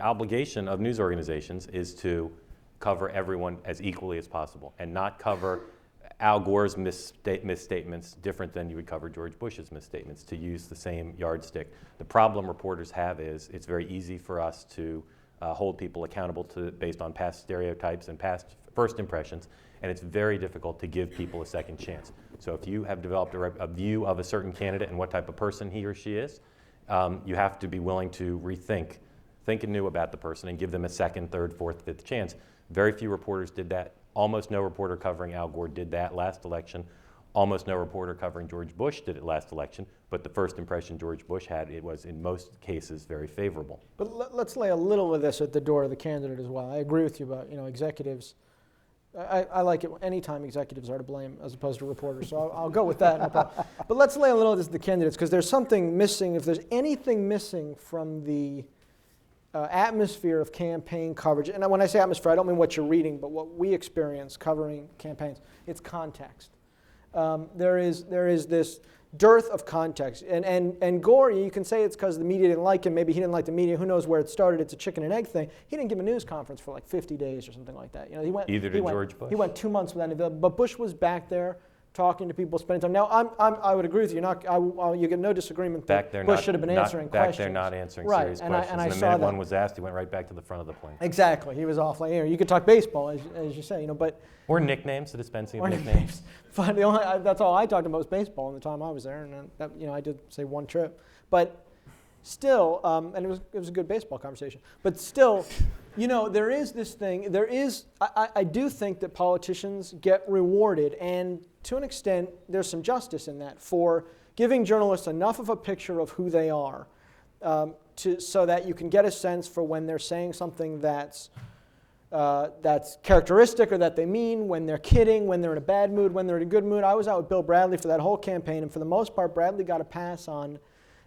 obligation of news organizations is to cover everyone as equally as possible and not cover Al Gore's misstatements different than you would cover George Bush's misstatements, to use the same yardstick. The problem reporters have is it's very easy for us to hold people accountable based on past stereotypes and past first impressions, and it's very difficult to give people a second chance. So if you have developed a view of a certain candidate and what type of person he or she is, you have to be willing to think anew about the person and give them a second, third, fourth, fifth chance. Very few reporters did that. Almost no reporter covering Al Gore did that last election. Almost no reporter covering George Bush did it last election, but the first impression George Bush had, it was in most cases very favorable. But let's lay a little of this at the door of the candidate as well. I agree with you about executives. I like it anytime executives are to blame as opposed to reporters, so I'll go with that. No problem. But let's lay a little of this at the candidates, because there's something missing. If there's anything missing from the atmosphere of campaign coverage, and when I say atmosphere, I don't mean what you're reading, but what we experience covering campaigns, it's context. There is this dearth of context. And Gore, you can say it's because the media didn't like him. Maybe he didn't like the media. Who knows where it started? It's a chicken and egg thing. He didn't give a news conference for like 50 days or something like that. Either did George Bush. He went 2 months without any. But Bush was back there talking to people, spending time. Now, I would agree with you. You get no disagreement that Bush should have been answering questions. Back there not answering right. serious questions. And I the saw minute that. one was asked, he went right back to the front of the plane. Exactly. He was off. You could talk baseball, as you say, but. Or nicknames, the dispensing of nicknames. But that's all I talked about was baseball in the time I was there, and I did say one trip. But still, and it was a good baseball conversation. But still, there is this thing. I do think that politicians get rewarded, and to an extent, there's some justice in that for giving journalists enough of a picture of who they are, so that you can get a sense for when they're saying something that's characteristic or that they mean, when they're kidding, when they're in a bad mood, when they're in a good mood. I was out with Bill Bradley for that whole campaign, and for the most part, Bradley got a pass on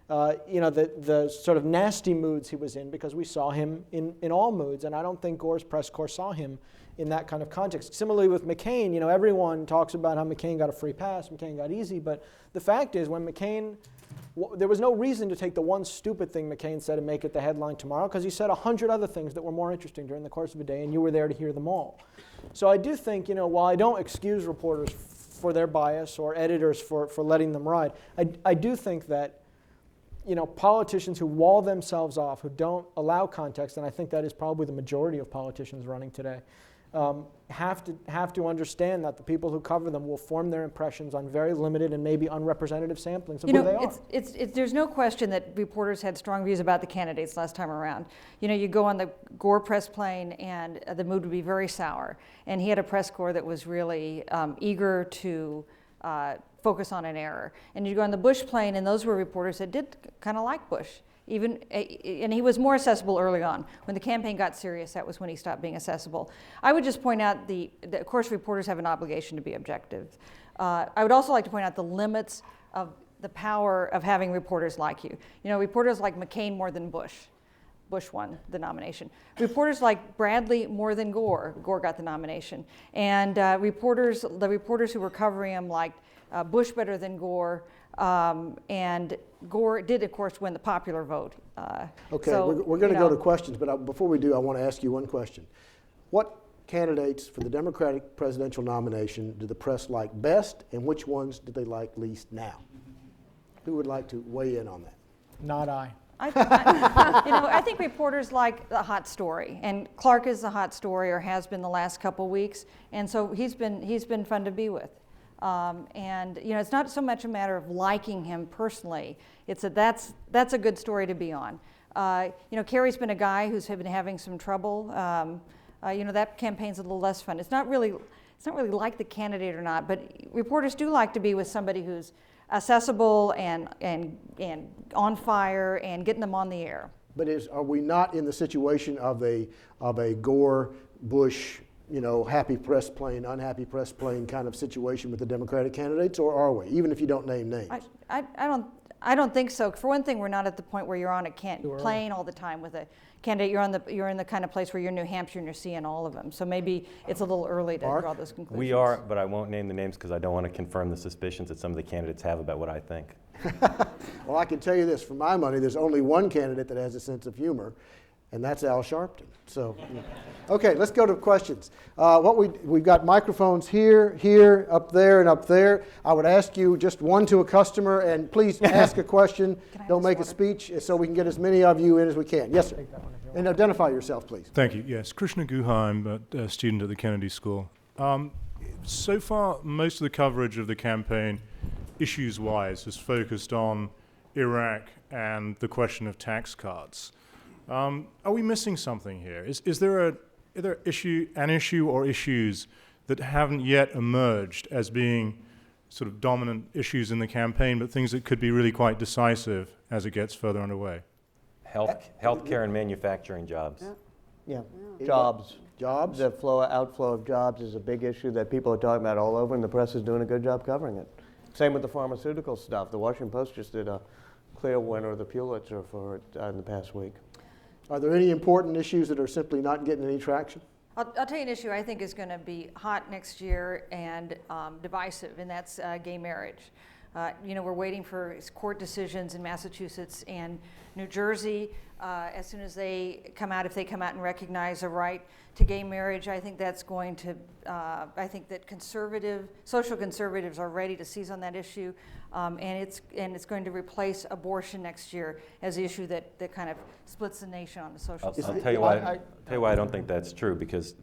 the sort of nasty moods he was in, because we saw him in all moods, and I don't think Gore's press corps saw him in that kind of context. Similarly with McCain, everyone talks about how McCain got a free pass, McCain got easy, but the fact is when McCain, there was no reason to take the one stupid thing McCain said and make it the headline tomorrow, because he said 100 other things that were more interesting during the course of a day, and you were there to hear them all. So I do think, while I don't excuse reporters for their bias or editors for letting them ride, I do think that politicians who wall themselves off, who don't allow context, and I think that is probably the majority of politicians running today, have to understand that the people who cover them will form their impressions on very limited and maybe unrepresentative samplings of who they are. There's no question that reporters had strong views about the candidates last time around. You go on the Gore press plane and the mood would be very sour. And he had a press corps that was really eager to focus on an error. And you go on the Bush plane and those were reporters that did kind of like Bush. And he was more accessible early on. When the campaign got serious, that was when he stopped being accessible. I would just point out that of course, reporters have an obligation to be objective. I would also like to point out the limits of the power of having reporters like you. Reporters like McCain more than Bush. Bush won the nomination. Reporters like Bradley more than Gore. Gore got the nomination. And the reporters who were covering him liked Bush better than Gore. And Gore did, of course, win the popular vote. Okay, we're going to go to questions, but before we do, I want to ask you one question. What candidates for the Democratic presidential nomination do the press like best, and which ones do they like least now? Who would like to weigh in on that? Not I. I think reporters like the hot story, and Clark is the hot story, or has been the last couple weeks, and so he's been fun to be with. And it's not so much a matter of liking him personally. It's that's a good story to be on. Kerry's been a guy who's been having some trouble. That campaign's a little less fun. It's not really like the candidate or not, but reporters do like to be with somebody who's accessible and on fire and getting them on the air. But are we not in the situation of a Gore, Bush, happy press plane, unhappy press plane kind of situation with the Democratic candidates, or are we? Even if you don't name names. I don't think so. For one thing, we're not at the point where you're on a plane all the time with a candidate. You're in the kind of place where you're in New Hampshire and you're seeing all of them. So maybe it's a little early to draw those conclusions. We are, but I won't name the names because I don't want to confirm the suspicions that some of the candidates have about what I think. Well, I can tell you this, for my money, there's only one candidate that has a sense of humor, and that's Al Sharpton. So, okay, let's go to questions. We've got microphones here, up there, and up there. I would ask you just one to a customer, and please ask a question. Don't make a speech, so we can get as many of you in as we can. Yes, sir. And identify yourself, please. Thank you. Yes, Krishna Guha, I'm a student at the Kennedy School. So far, most of the coverage of the campaign, issues-wise, has focused on Iraq and the question of tax cuts. Are we missing something here? Is there an issue or issues that haven't yet emerged as being sort of dominant issues in the campaign, but things that could be really quite decisive as it gets further underway? Healthcare and manufacturing jobs. Yeah, jobs. Jobs? The outflow of jobs is a big issue that people are talking about all over, and the press is doing a good job covering it. Same with the pharmaceutical stuff. The Washington Post just did a clear winner of the Pulitzer for it in the past week. Are there any important issues that are simply not getting any traction? I'll tell you an issue I think is going to be hot next year and divisive, and that's gay marriage. We're waiting for court decisions in Massachusetts and New Jersey. As soon as they come out, if they come out and recognize a right to gay marriage, I think that's going to, I think that social conservatives are ready to seize on that issue, and it's going to replace abortion next year as the issue that kind of splits the nation on the social side. I'll tell you why I don't think that's true, because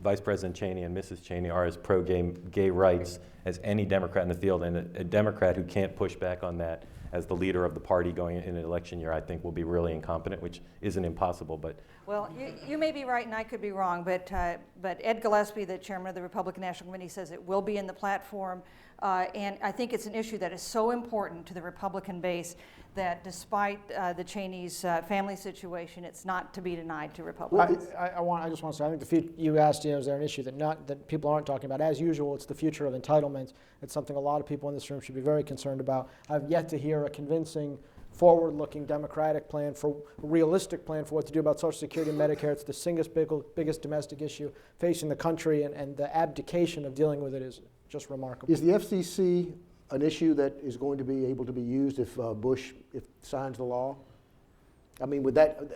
Vice President Cheney and Mrs. Cheney are as pro-gay rights as any Democrat in the field, and a Democrat who can't push back on that as the leader of the party going in an election year, I think will be really incompetent, which isn't impossible. But well, you may be right and I could be wrong, but Ed Gillespie, the chairman of the Republican National Committee, says it will be in the platform, and I think it's an issue that is so important to the Republican base that despite the Cheney's family situation, it's not to be denied to Republicans. I just want to say, I think you asked, is there an issue that people aren't talking about? As usual, it's the future of entitlements. It's something a lot of people in this room should be very concerned about. I've yet to hear a convincing, forward-looking Democratic plan, a realistic plan for what to do about Social Security and Medicare. It's the biggest domestic issue facing the country, and the abdication of dealing with it is just remarkable. Is the FCC an issue that is going to be able to be used if Bush signs the law? I mean,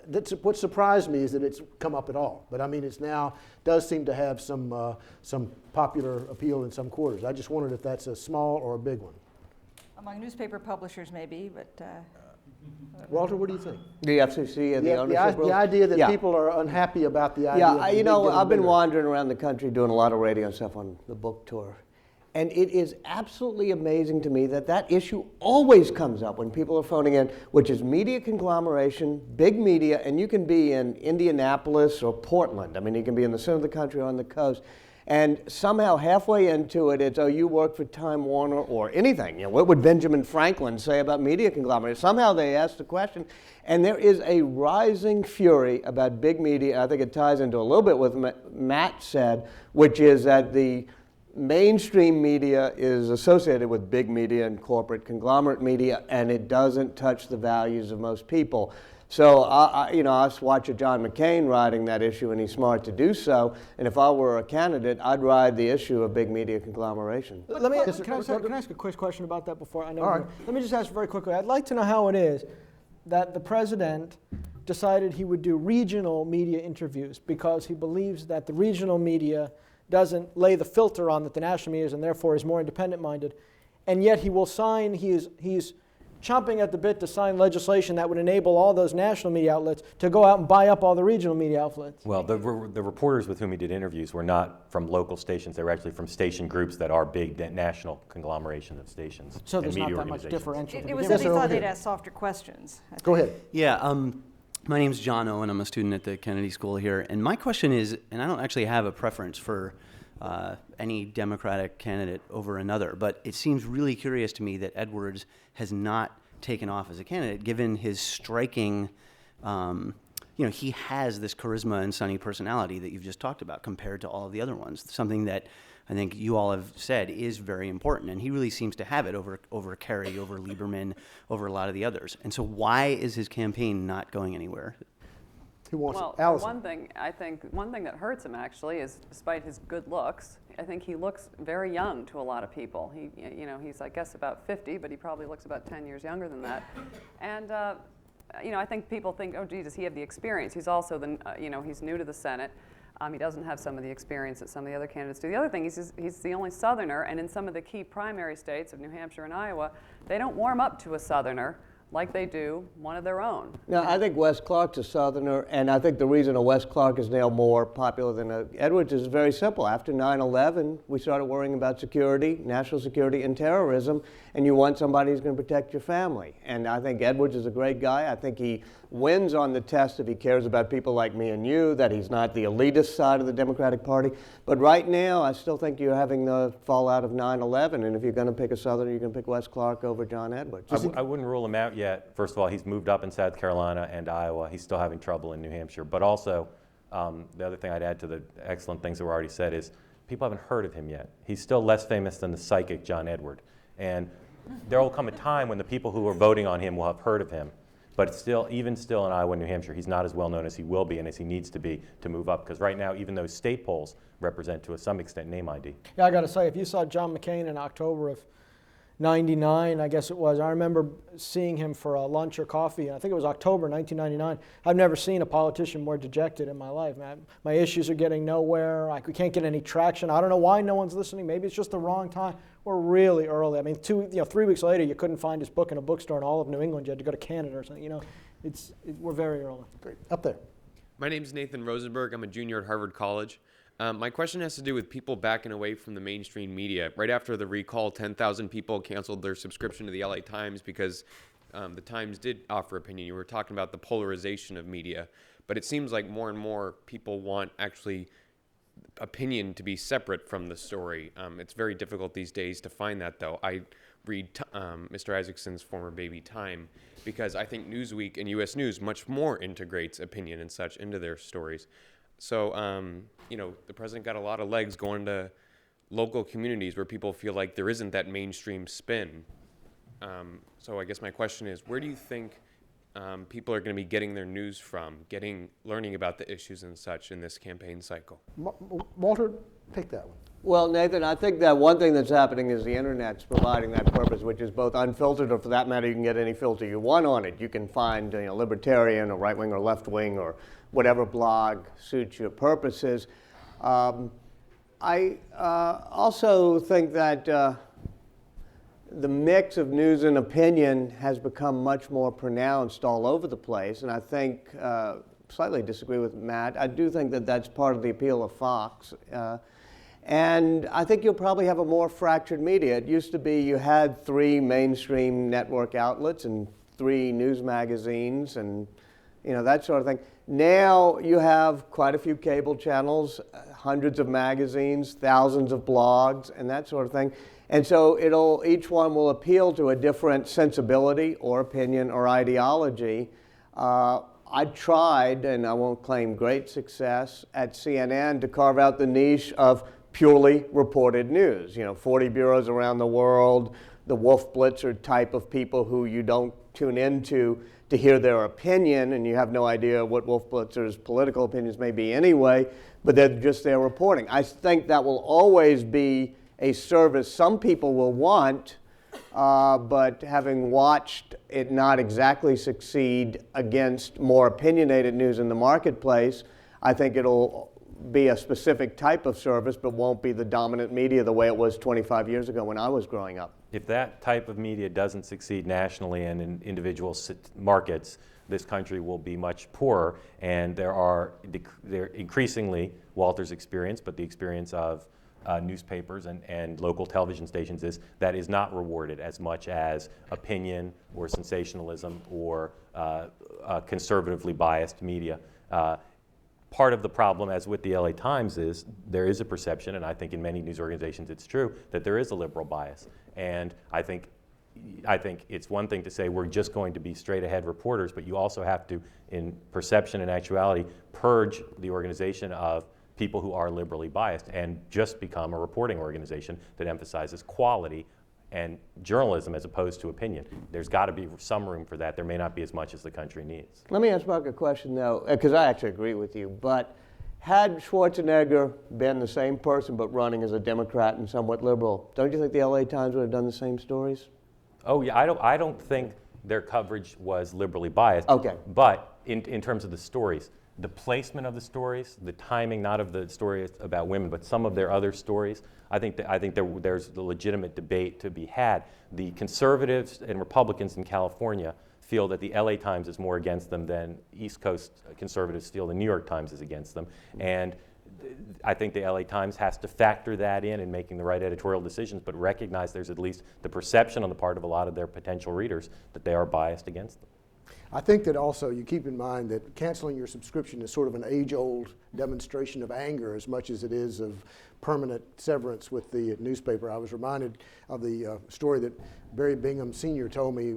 that's what surprised me is that it's come up at all. But I mean, it's now does seem to have some popular appeal in some quarters. I just wondered if that's a small or a big one. Among newspaper publishers, maybe, but. Walter, what do you think? The FCC and the ownership rules? The idea that people are unhappy about the idea. I've been wandering around the country doing a lot of radio stuff on the book tour. And it is absolutely amazing to me that issue always comes up when people are phoning in, which is media conglomeration, big media, and you can be in Indianapolis or Portland. I mean, you can be in the center of the country or on the coast. And somehow halfway into it, it's, you work for Time Warner or anything. What would Benjamin Franklin say about media conglomeration? Somehow they ask the question. And there is a rising fury about big media. I think it ties into a little bit what Matt said, which is that the mainstream media is associated with big media and corporate conglomerate media, and it doesn't touch the values of most people. So, I watch John McCain riding that issue, and he's smart to do so. And if I were a candidate, I'd ride the issue of big media conglomeration. Can I ask a quick question about that before I know? All right. Let me just ask very quickly. I'd like to know how it is that the president decided he would do regional media interviews because he believes that the regional media doesn't lay the filter on that the national media is, and therefore is more independent-minded, and yet he will sign. He's chomping at the bit to sign legislation that would enable all those national media outlets to go out and buy up all the regional media outlets. Well, the reporters with whom he did interviews were not from local stations. They were actually from station groups that are big national conglomerations of stations. So and there's media not that much organizations. differential. It was that he thought they'd ask softer questions. Go ahead. Yeah, my name is John Owen. I'm a student at the Kennedy School here. And my question is, and I don't actually have a preference for any Democratic candidate over another. But it seems really curious to me that Edwards has not taken off as a candidate, given his striking, he has this charisma and sunny personality that you've just talked about compared to all of the other ones, something that I think you all have said is very important. And he really seems to have it over Kerry, over Lieberman, over a lot of the others. And so why is his campaign not going anywhere? Who wants Well, it? Allison. one thing that hurts him actually is, despite his good looks, I think he looks very young to a lot of people. He's I guess about 50, but he probably looks about 10 years younger than that. And I think people think, oh, gee, does he have the experience? He's also he's new to the Senate. He doesn't have some of the experience that some of the other candidates do. The other thing is he's the only Southerner, and in some of the key primary states of New Hampshire and Iowa, they don't warm up to a Southerner like they do one of their own. Now, I think Wes Clark's a Southerner, and I think the reason a Wes Clark is now more popular than a Edwards is very simple. After 9/11, we started worrying about security, national security, and terrorism, and you want somebody who's going to protect your family. And I think Edwards is a great guy. I think he wins on the test if he cares about people like me and you, that he's not the elitist side of the Democratic Party. But right now, I still think you're having the fallout of 9/11, and if you're going to pick a Southerner, you're going to pick Wes Clark over John Edwards. I wouldn't rule him out yet. First of all, he's moved up in South Carolina and Iowa. He's still having trouble in New Hampshire. But also, the other thing I'd add to the excellent things that were already said is people haven't heard of him yet. He's still less famous than the psychic John Edward. And there will come a time when the people who are voting on him will have heard of him. But even still in Iowa and New Hampshire, he's not as well known as he will be and as he needs to be to move up. Because right now, even those state polls represent, to some extent, name ID. Yeah, I got to say, if you saw John McCain in October of 99, I guess it was, I remember seeing him for a lunch or coffee, and I think it was October 1999. I've never seen a politician more dejected in my life, man. My issues are getting nowhere. We can't get any traction. I don't know why no one's listening. Maybe it's just the wrong time. We're really early. I mean, 3 weeks later, you couldn't find his book in a bookstore in all of New England. You had to go to Canada or something. We're very early. Great. Up there. My name's Nathan Rosenberg. I'm a junior at Harvard College. My question has to do with people backing away from the mainstream media. Right after the recall, 10,000 people canceled their subscription to the LA Times because the Times did offer opinion. You were talking about the polarization of media, but it seems like more and more people want actually opinion to be separate from the story. It's very difficult these days to find that, though. I read Mr. Isaacson's former baby Time because I think Newsweek and U.S. News much more integrates opinion and such into their stories. So, the president got a lot of legs going to local communities where people feel like there isn't that mainstream spin. So I guess my question is, where do you think people are going to be getting their news from, learning about the issues and such in this campaign cycle? Walter, take that one. Well, Nathan, I think that one thing that's happening is the internet's providing that purpose, which is both unfiltered, or for that matter, you can get any filter you want on it. You can find libertarian or right-wing or left-wing or whatever blog suits your purposes. I also think that the mix of news and opinion has become much more pronounced all over the place, and I think, slightly disagree with Matt, I do think that that's part of the appeal of Fox. And I think you'll probably have a more fractured media. It used to be you had 3 mainstream network outlets and 3 news magazines and that sort of thing. Now you have quite a few cable channels, hundreds of magazines, thousands of blogs, and that sort of thing. And so each one will appeal to a different sensibility or opinion or ideology. I tried, and I won't claim great success, at CNN to carve out the niche of purely reported news. 40 bureaus around the world, the Wolf Blitzer type of people who you don't tune into to hear their opinion, and you have no idea what Wolf Blitzer's political opinions may be anyway, but they're just their reporting. I think that will always be a service some people will want, but having watched it not exactly succeed against more opinionated news in the marketplace, I think it'll be a specific type of service, but won't be the dominant media the way it was 25 years ago when I was growing up. If that type of media doesn't succeed nationally and in individual markets, this country will be much poorer. And there increasingly, Walter's experience, but the experience of newspapers and local television stations is not rewarded as much as opinion or sensationalism or conservatively biased media. part of the problem, as with the LA Times, is there is a perception, and I think in many news organizations it's true, that there is a liberal bias. And I think it's one thing to say we're just going to be straight ahead reporters, but you also have to, in perception and actuality, purge the organization of people who are liberally biased and just become a reporting organization that emphasizes quality and journalism as opposed to opinion. There's got to be some room for that. There may not be as much as the country needs. Let me ask Mark a question, though, because I actually agree with you. But had Schwarzenegger been the same person but running as a Democrat and somewhat liberal, don't you think the LA Times would have done the same stories? Oh yeah, I don't think their coverage was liberally biased. Okay. But in terms of the stories, the placement of the stories, the timing, not of the stories about women, but some of their other stories, I think there's the legitimate debate to be had. The conservatives and Republicans in California feel that the LA Times is more against them than East Coast conservatives feel the New York Times is against them. And I think the LA Times has to factor that in making the right editorial decisions, but recognize there's at least the perception on the part of a lot of their potential readers that they are biased against them. I think that also you keep in mind that canceling your subscription is sort of an age-old demonstration of anger as much as it is of permanent severance with the newspaper. I was reminded of the story that Barry Bingham Sr. told me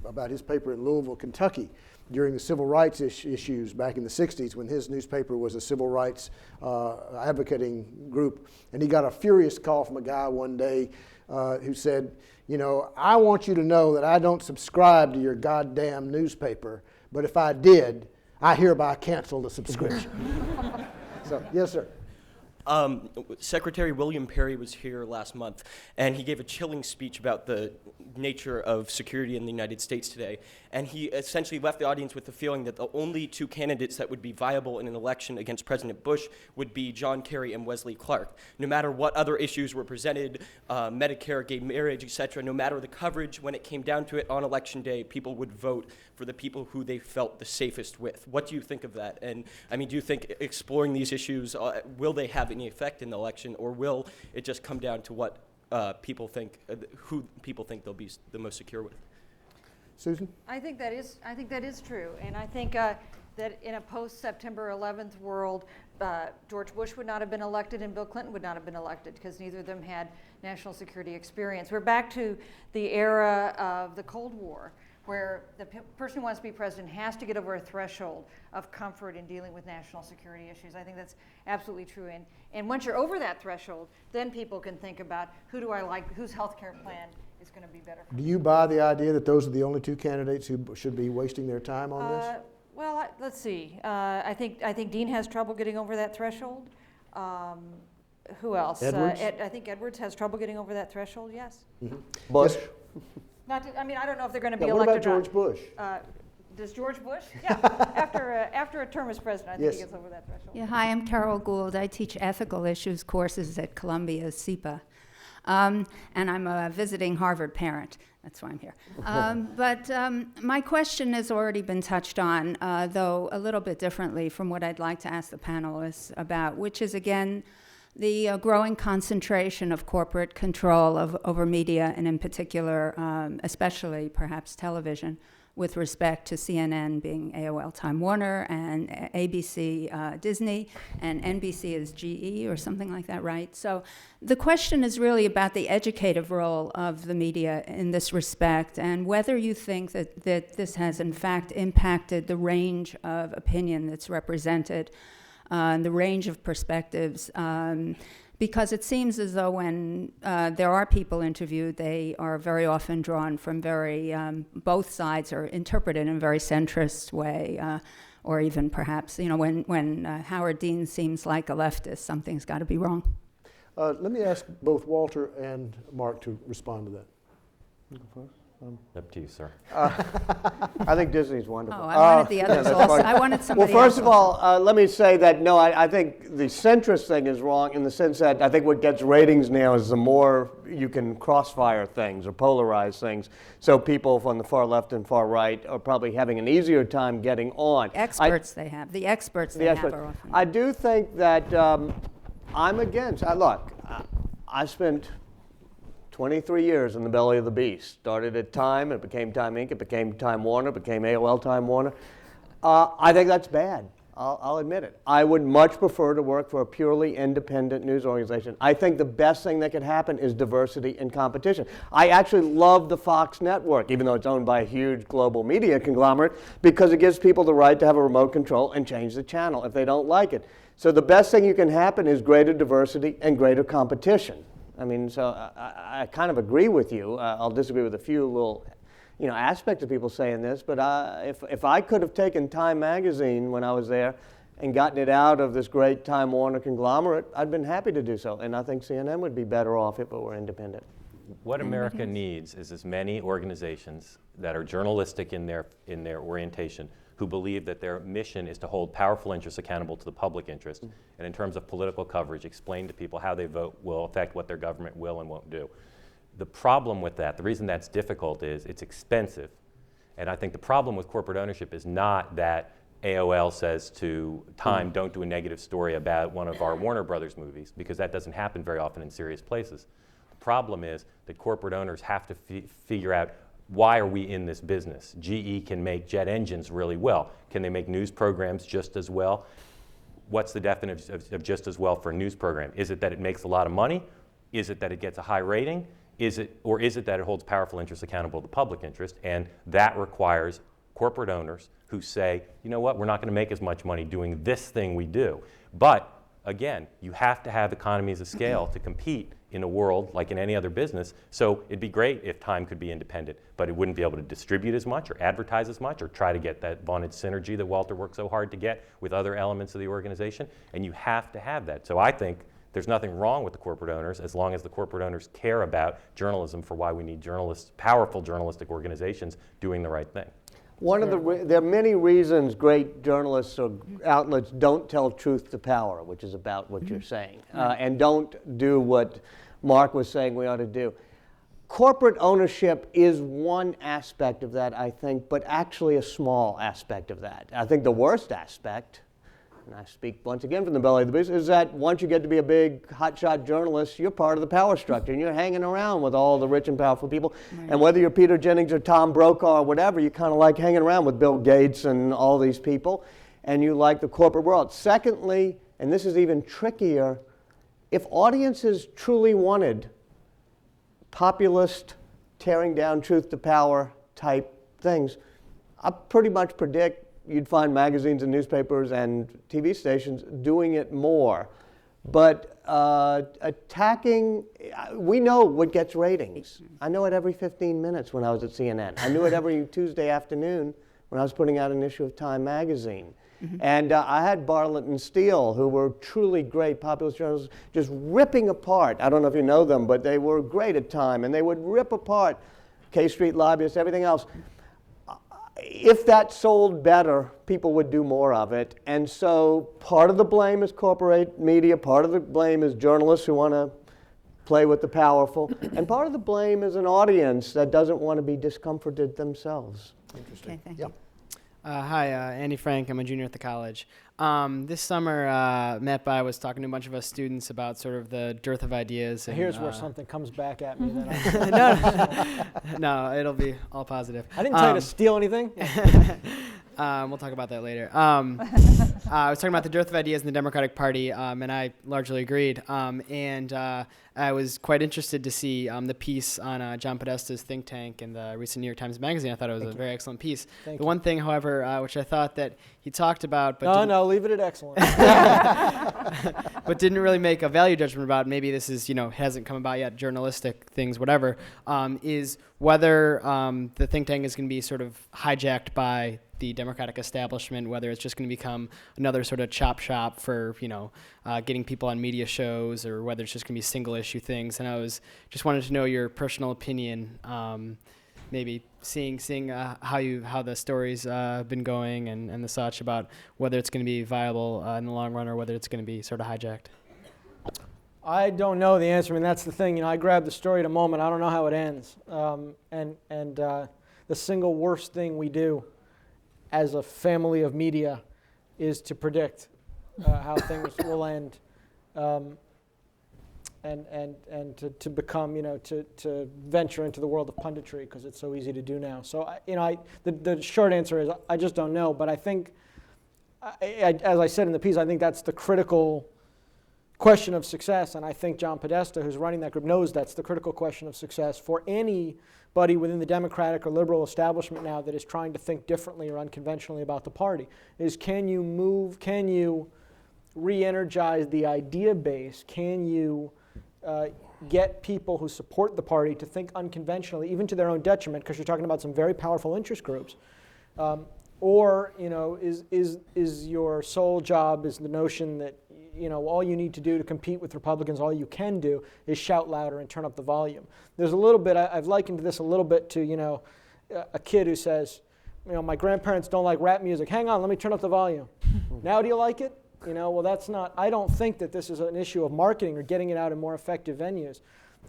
about his paper in Louisville, Kentucky, during the civil rights issues back in the 60s when his newspaper was a civil rights advocating group. And he got a furious call from a guy one day who said, you know, I want you to know that I don't subscribe to your goddamn newspaper, but if I did, I hereby cancel the subscription. So, yes, sir. Secretary William Perry was here last month, and he gave a chilling speech about the nature of security in the United States today. And he essentially left the audience with the feeling that the only two candidates that would be viable in an election against President Bush would be John Kerry and Wesley Clark. No matter what other issues were presented, Medicare, gay marriage, etc., no matter the coverage, when it came down to it on Election Day, people would vote for the people who they felt the safest with. What do you think of that? And I mean, do you think exploring these issues, will they have any effect in the election, or will it just come down to what people think, who people think they'll be the most secure with? Susan? I think that is true, and I think that in a post-September 11th world, George Bush would not have been elected and Bill Clinton would not have been elected because neither of them had national security experience. We're back to the era of the Cold War, where the person who wants to be president has to get over a threshold of comfort in dealing with national security issues. I think that's absolutely true. And once you're over that threshold, then people can think about who do I like, whose health care plan is going to be better for me. Do you buy the idea that those are the only two candidates who should be wasting their time on this? Well, let's see. I think Dean has trouble getting over that threshold. Who else? Edwards? I think Edwards has trouble getting over that threshold, yes. Mm-hmm. Bush? Yes. I mean, I don't know if they're going to be What about elected. George Bush? Does George Bush? Yeah, after a term as president, I think he Yes. gets over that threshold. Yeah, hi, I'm Carol Gould. I teach ethical issues courses at Columbia SIPA. And I'm a visiting Harvard parent. That's why I'm here. But my question has already been touched on, though a little bit differently from what I'd like to ask the panelists about, which is, again, the growing concentration of corporate control over media, and in particular, especially perhaps television, with respect to CNN being AOL Time Warner and ABC Disney, and NBC is GE or something like that, right? So the question is really about the educative role of the media in this respect, and whether you think that this has in fact impacted the range of opinion that's represented, the range of perspectives, because it seems as though when there are people interviewed, they are very often drawn from both sides are interpreted in a very centrist way, or even perhaps, when Howard Dean seems like a leftist, something's got to be wrong. Let me ask both Walter and Mark to respond to that. You go first. Up to you, sir. I think Disney's wonderful. Oh, I wanted the others that's also. fine. I wanted somebody Well, first else of all, let me say that, no, I think the centrist thing is wrong in the sense that I think what gets ratings now is the more you can crossfire things or polarize things. So people from the far left and far right are probably having an easier time getting on. The experts they have are often. I do think that I'm against, look, I spent 23 years in the belly of the beast. Started at Time, it became Time Inc., it became Time Warner, it became AOL Time Warner. I think that's bad. I'll admit it. I would much prefer to work for a purely independent news organization. I think the best thing that could happen is diversity and competition. I actually love the Fox network, even though it's owned by a huge global media conglomerate, because it gives people the right to have a remote control and change the channel if they don't like it. So the best thing you can happen is greater diversity and greater competition. I mean, so I kind of agree with you. I'll disagree with a few little aspects of people saying this, but if I could have taken Time magazine when I was there and gotten it out of this great Time Warner conglomerate, I'd been happy to do so. And I think CNN would be better off if it were independent. What America needs is as many organizations that are journalistic in their orientation, who believe that their mission is to hold powerful interests accountable to the public interest, and in terms of political coverage, explain to people how they vote will affect what their government will and won't do. The problem with that, the reason that's difficult is it's expensive. And I think the problem with corporate ownership is not that AOL says to Time, don't do a negative story about one of our Warner Brothers movies, because that doesn't happen very often in serious places. The problem is that corporate owners have to figure out, why are we in this business? GE can make jet engines really well. Can they make news programs just as well? What's the definition of just as well for a news program? Is it that it makes a lot of money? Is it that it gets a high rating? Is it that it holds powerful interests accountable to the public interest? And that requires corporate owners who say, you know what, we're not going to make as much money doing this thing we do. But again, you have to have economies of scale to compete in a world like in any other business. So it'd be great if Time could be independent, but it wouldn't be able to distribute as much or advertise as much or try to get that vaunted synergy that Walter worked so hard to get with other elements of the organization. And you have to have that. So I think there's nothing wrong with the corporate owners as long as the corporate owners care about journalism, for why we need journalists, powerful journalistic organizations doing the right thing. There are many reasons great journalists or outlets don't tell truth to power, which is about what you're saying, and don't do what Mark was saying we ought to do. Corporate ownership is one aspect of that, I think, but actually a small aspect of that. I think the worst aspect, and I speak once again from the belly of the beast, is that once you get to be a big hotshot journalist, you're part of the power structure and you're hanging around with all the rich and powerful people. Right. And whether you're Peter Jennings or Tom Brokaw or whatever, you kind of like hanging around with Bill Gates and all these people, and you like the corporate world. Secondly, and this is even trickier, if audiences truly wanted populist, tearing down truth to power type things, I pretty much predict you'd find magazines and newspapers and TV stations doing it more. But attacking, we know what gets ratings. I know it every 15 minutes when I was at CNN. I knew it every Tuesday afternoon when I was putting out an issue of Time magazine. And I had Bartlett and Steele, who were truly great populist journalists, just ripping apart. I don't know if you know them, but they were great at Time, and they would rip apart K Street lobbyists, everything else. If that sold better, people would do more of it. And so part of the blame is corporate media, part of the blame is journalists who want to play with the powerful, and part of the blame is an audience that doesn't want to be discomforted themselves. Interesting. Okay, thank you. Hi, Andy Frank. I'm a junior at the college. This summer, Matt Bai was talking to a bunch of us students about sort of the dearth of ideas. And, here's where something comes back at me. That no, it'll be all positive. I didn't tell you to steal anything. We'll talk about that later. I was talking about the dearth of ideas in the Democratic Party, and I largely agreed. And I was quite interested to see the piece on John Podesta's think tank in the recent New York Times Magazine. I thought it was a very excellent piece. The one thing, however, which I thought that he talked about, but no, leave it at excellent. but didn't really make a value judgment about. Maybe this is hasn't come about yet. Journalistic things, whatever, is whether the think tank is going to be sort of hijacked by the Democratic establishment, whether it's just going to become another sort of chop shop for getting people on media shows, or whether it's just going to be single issue things. And I was just wanted to know your personal opinion, maybe seeing how the story's been going and the such, about whether it's going to be viable in the long run or whether it's going to be sort of hijacked. I don't know the answer. I mean, that's the thing. I grabbed the story at a moment. I don't know how it ends. And the single worst thing we do as a family of media is to predict how things will end, and to become, to venture into the world of punditry, because it's so easy to do now. So, the short answer is I just don't know. But I think as I said in the piece, I think that's the critical question of success, and I think John Podesta, who's running that group, knows that's the critical question of success for anybody within the Democratic or liberal establishment now that is trying to think differently or unconventionally about the party, is can you re-energize the idea base? Can you get people who support the party to think unconventionally, even to their own detriment, because you're talking about some very powerful interest groups? Or, is your sole job is the notion that, all you need to do to compete with Republicans, all you can do is shout louder and turn up the volume. There's a little bit, I've likened this a little bit to, a kid who says, my grandparents don't like rap music. Hang on, let me turn up the volume. Now do you like it? Well, that's not, I don't think that this is an issue of marketing or getting it out in more effective venues.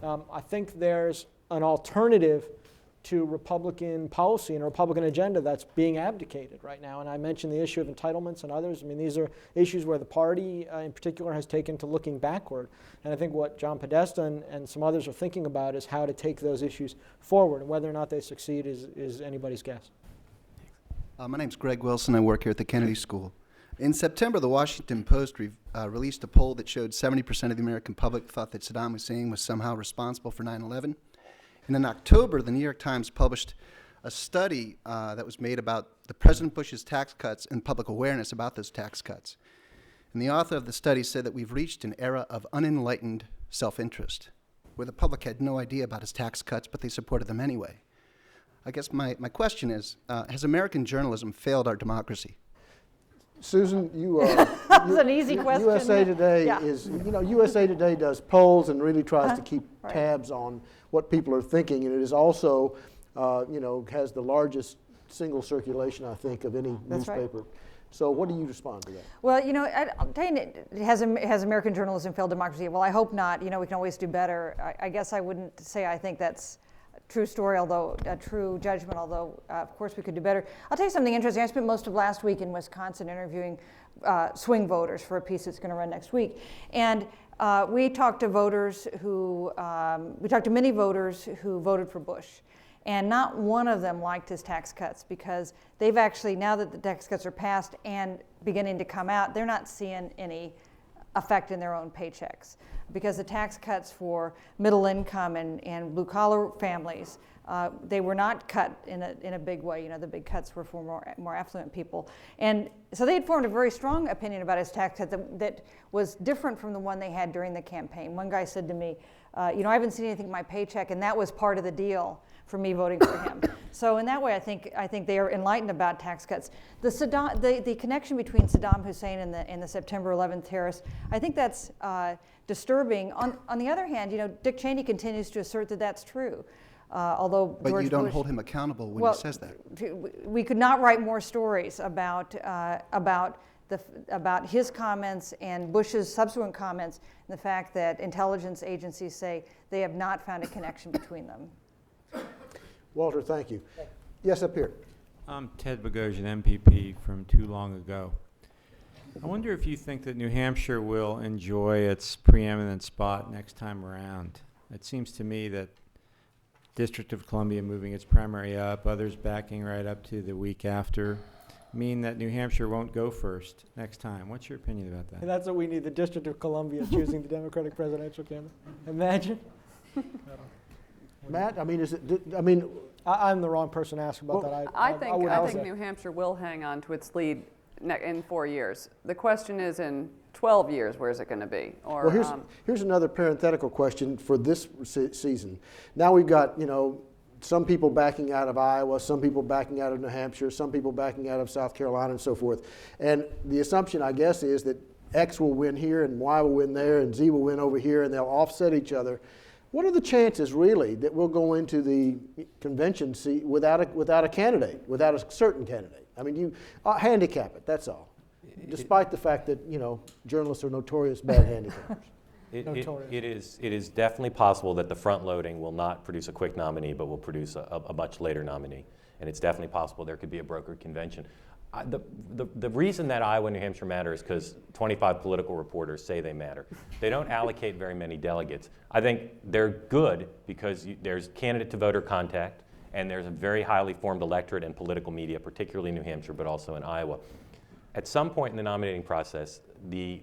I think there's an alternative to Republican policy and a Republican agenda that's being abdicated right now. And I mentioned the issue of entitlements and others. I mean, these are issues where the party in particular has taken to looking backward. And I think what John Podesta and some others are thinking about is how to take those issues forward. And whether or not they succeed is anybody's guess. My name's Greg Wilson. I work here at the Kennedy School. In September, the Washington Post released a poll that showed 70% of the American public thought that Saddam Hussein was somehow responsible for 9/11. And in October, the New York Times published a study that was made about the President Bush's tax cuts and public awareness about those tax cuts. And the author of the study said that we've reached an era of unenlightened self-interest, where the public had no idea about his tax cuts, but they supported them anyway. I guess my question is, has American journalism failed our democracy? Susan, That was an easy question. USA Today Yeah. is, USA Today does polls and really tries to keep tabs on what people are thinking, and it is also, has the largest single circulation, I think, of any That's newspaper. So what do you respond to that? Well, I'll tell you, has American journalism failed democracy? Well, I hope not. We can always do better. I guess I wouldn't say I think that's a true story, although a true judgment, although of course we could do better. I'll tell you something interesting. I spent most of last week in Wisconsin interviewing swing voters for a piece that's going to run next week. And we talked to many voters who voted for Bush. And not one of them liked his tax cuts, because they've actually, now that the tax cuts are passed and beginning to come out, they're not seeing any effect in their own paychecks, because the tax cuts for middle income and blue collar families, they were not cut in a big way. The big cuts were for more affluent people. And so they had formed a very strong opinion about his tax cut that was different from the one they had during the campaign. One guy said to me, I haven't seen anything in my paycheck, and that was part of the deal for me voting for him. So in that way, I think they are enlightened about tax cuts. The connection between Saddam Hussein and the September 11th terrorists, I think that's disturbing. On the other hand, Dick Cheney continues to assert that that's true. Although But George you don't Bush, hold him accountable when he says that. We could not write more stories about his comments and Bush's subsequent comments, and the fact that intelligence agencies say they have not found a connection between them. Walter, thank you. Yes, up here. I'm Ted Bogosian, MPP from too long ago. I wonder if you think that New Hampshire will enjoy its preeminent spot next time around. It seems to me that District of Columbia moving its primary up, others backing right up to the week after, mean that New Hampshire won't go first next time. What's your opinion about that? And that's what we need, the District of Columbia choosing the Democratic presidential candidate. Imagine. Matt, I'm the wrong person to ask about that. I think New Hampshire will hang on to its lead in 4 years. The question is, in 12 years, where's it going to be? Or, well, here's another parenthetical question for this season. Now we've got, some people backing out of Iowa, some people backing out of New Hampshire, some people backing out of South Carolina, and so forth. And the assumption, I guess, is that X will win here and Y will win there and Z will win over here, and they'll offset each other. What are the chances, really, that we'll go into the convention without a candidate, without a certain candidate? I mean, you handicap it, that's all. Despite the fact that, journalists are notorious bad handicappers. It is definitely possible that the front loading will not produce a quick nominee, but will produce a much later nominee. And it's definitely possible there could be a brokered convention. The reason that Iowa and New Hampshire matter is because 25 political reporters say they matter. They don't allocate very many delegates. I think they're good because there's candidate-to-voter contact, and there's a very highly formed electorate and political media, particularly in New Hampshire, but also in Iowa. At some point in the nominating process, the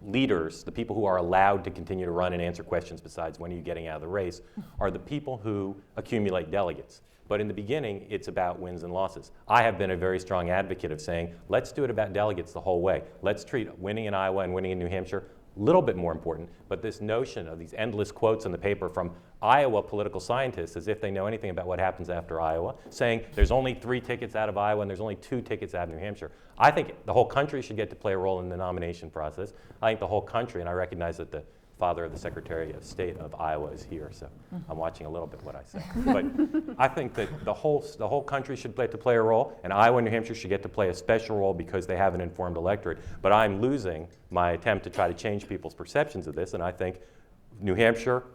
leaders, the people who are allowed to continue to run and answer questions besides when are you getting out of the race, are the people who accumulate delegates. But in the beginning, it's about wins and losses. I have been a very strong advocate of saying, let's do it about delegates the whole way. Let's treat winning in Iowa and winning in New Hampshire a little bit more important, but this notion of these endless quotes in the paper from Iowa political scientists as if they know anything about what happens after Iowa, saying there's only 3 tickets out of Iowa and there's only 2 tickets out of New Hampshire. I think the whole country should get to play a role in the nomination process. I think the whole country, and I recognize that the father of the Secretary of State of Iowa is here, so I'm watching a little bit what I say. But I think that the whole country should get to play a role, and Iowa and New Hampshire should get to play a special role because they have an informed electorate. But I'm losing my attempt to try to change people's perceptions of this, and I think New Hampshire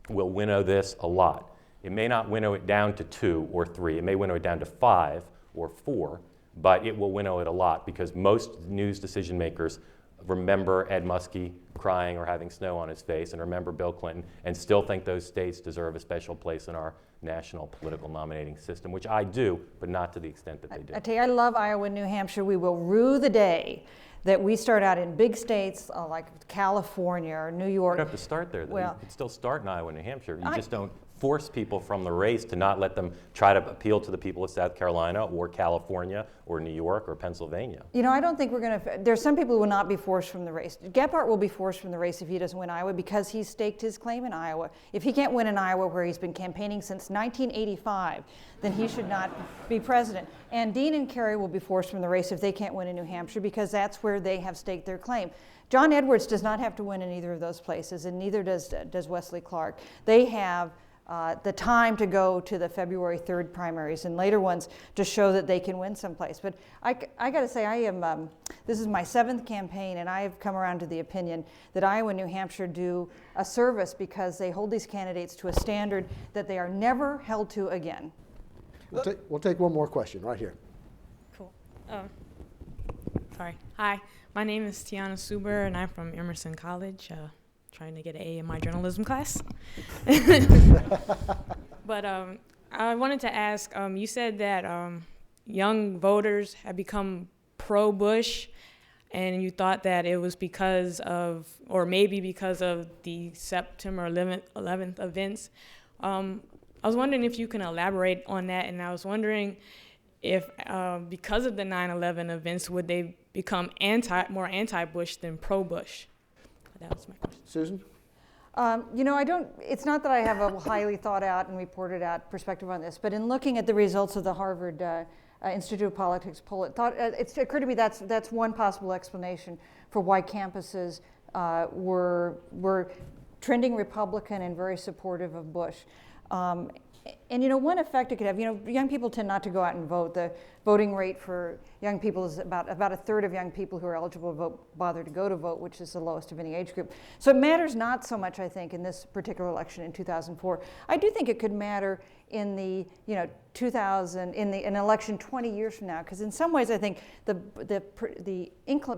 will winnow this a lot. It may not winnow it down to 2 or 3. It may winnow it down to 5 or 4, but it will winnow it a lot because most news decision makers remember Ed Muskie crying or having snow on his face and remember Bill Clinton and still think those states deserve a special place in our national political nominating system, which I do, but not to the extent that they do. I tell you, I love Iowa and New Hampshire. We will rue the day that we start out in big states like California or New York. You don't have to start there, though. Well, you can still start in Iowa and New Hampshire. You just don't force people from the race to not let them try to appeal to the people of South Carolina or California or New York or Pennsylvania. You know, I don't think we're going to, there's some people who will not be forced from the race. Gephardt will be forced from the race if he doesn't win Iowa because he's staked his claim in Iowa. If he can't win in Iowa where he's been campaigning since 1985, then he should not be president. And Dean and Kerry will be forced from the race if they can't win in New Hampshire because that's where they have staked their claim. John Edwards does not have to win in either of those places, and neither does Wesley Clark. They have the time to go to the February 3rd primaries and later ones to show that they can win someplace. But I got to say, I am, this is my 7th campaign, and I have come around to the opinion that Iowa and New Hampshire do a service because they hold these candidates to a standard that they are never held to again. We'll take one more question right here. Cool. Sorry. Hi, my name is Tiana Suber, and I'm from Emerson College. Trying to get an A in my journalism class. But I wanted to ask, you said that young voters have become pro-Bush, and you thought that it was because of, or maybe because of the September 11th events. I was wondering if you can elaborate on that, and I was wondering if because of the 9/11 events, would they become more anti-Bush than pro-Bush? That was my question. Susan? You know, it's not that I have a highly thought out and reported out perspective on this, but in looking at the results of the Harvard Institute of Politics poll, it occurred to me that's one possible explanation for why campuses were trending Republican and very supportive of Bush. And you know, one effect it could have, you know, young people tend not to go out and vote. The voting rate for young people is about a third of young people who are eligible to vote bother to go to vote, which is the lowest of any age group. So it matters not so much, I think, in this particular election in 2004. I do think it could matter in the, you know, in an election 20 years from now, because in some ways I think the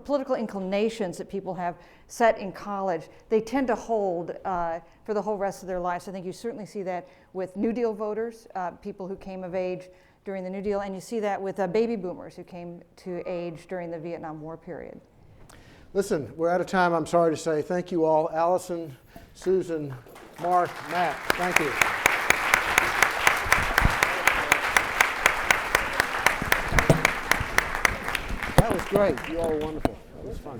political inclinations that people have set in college, they tend to hold for the whole rest of their lives. I think you certainly see that with New Deal voters, people who came of age during the New Deal, and you see that with baby boomers who came to age during the Vietnam War period. Listen, we're out of time. I'm sorry to say. Thank you all. Allison, Susan, Mark, Matt, thank you. That was great. You all were wonderful. It was fun.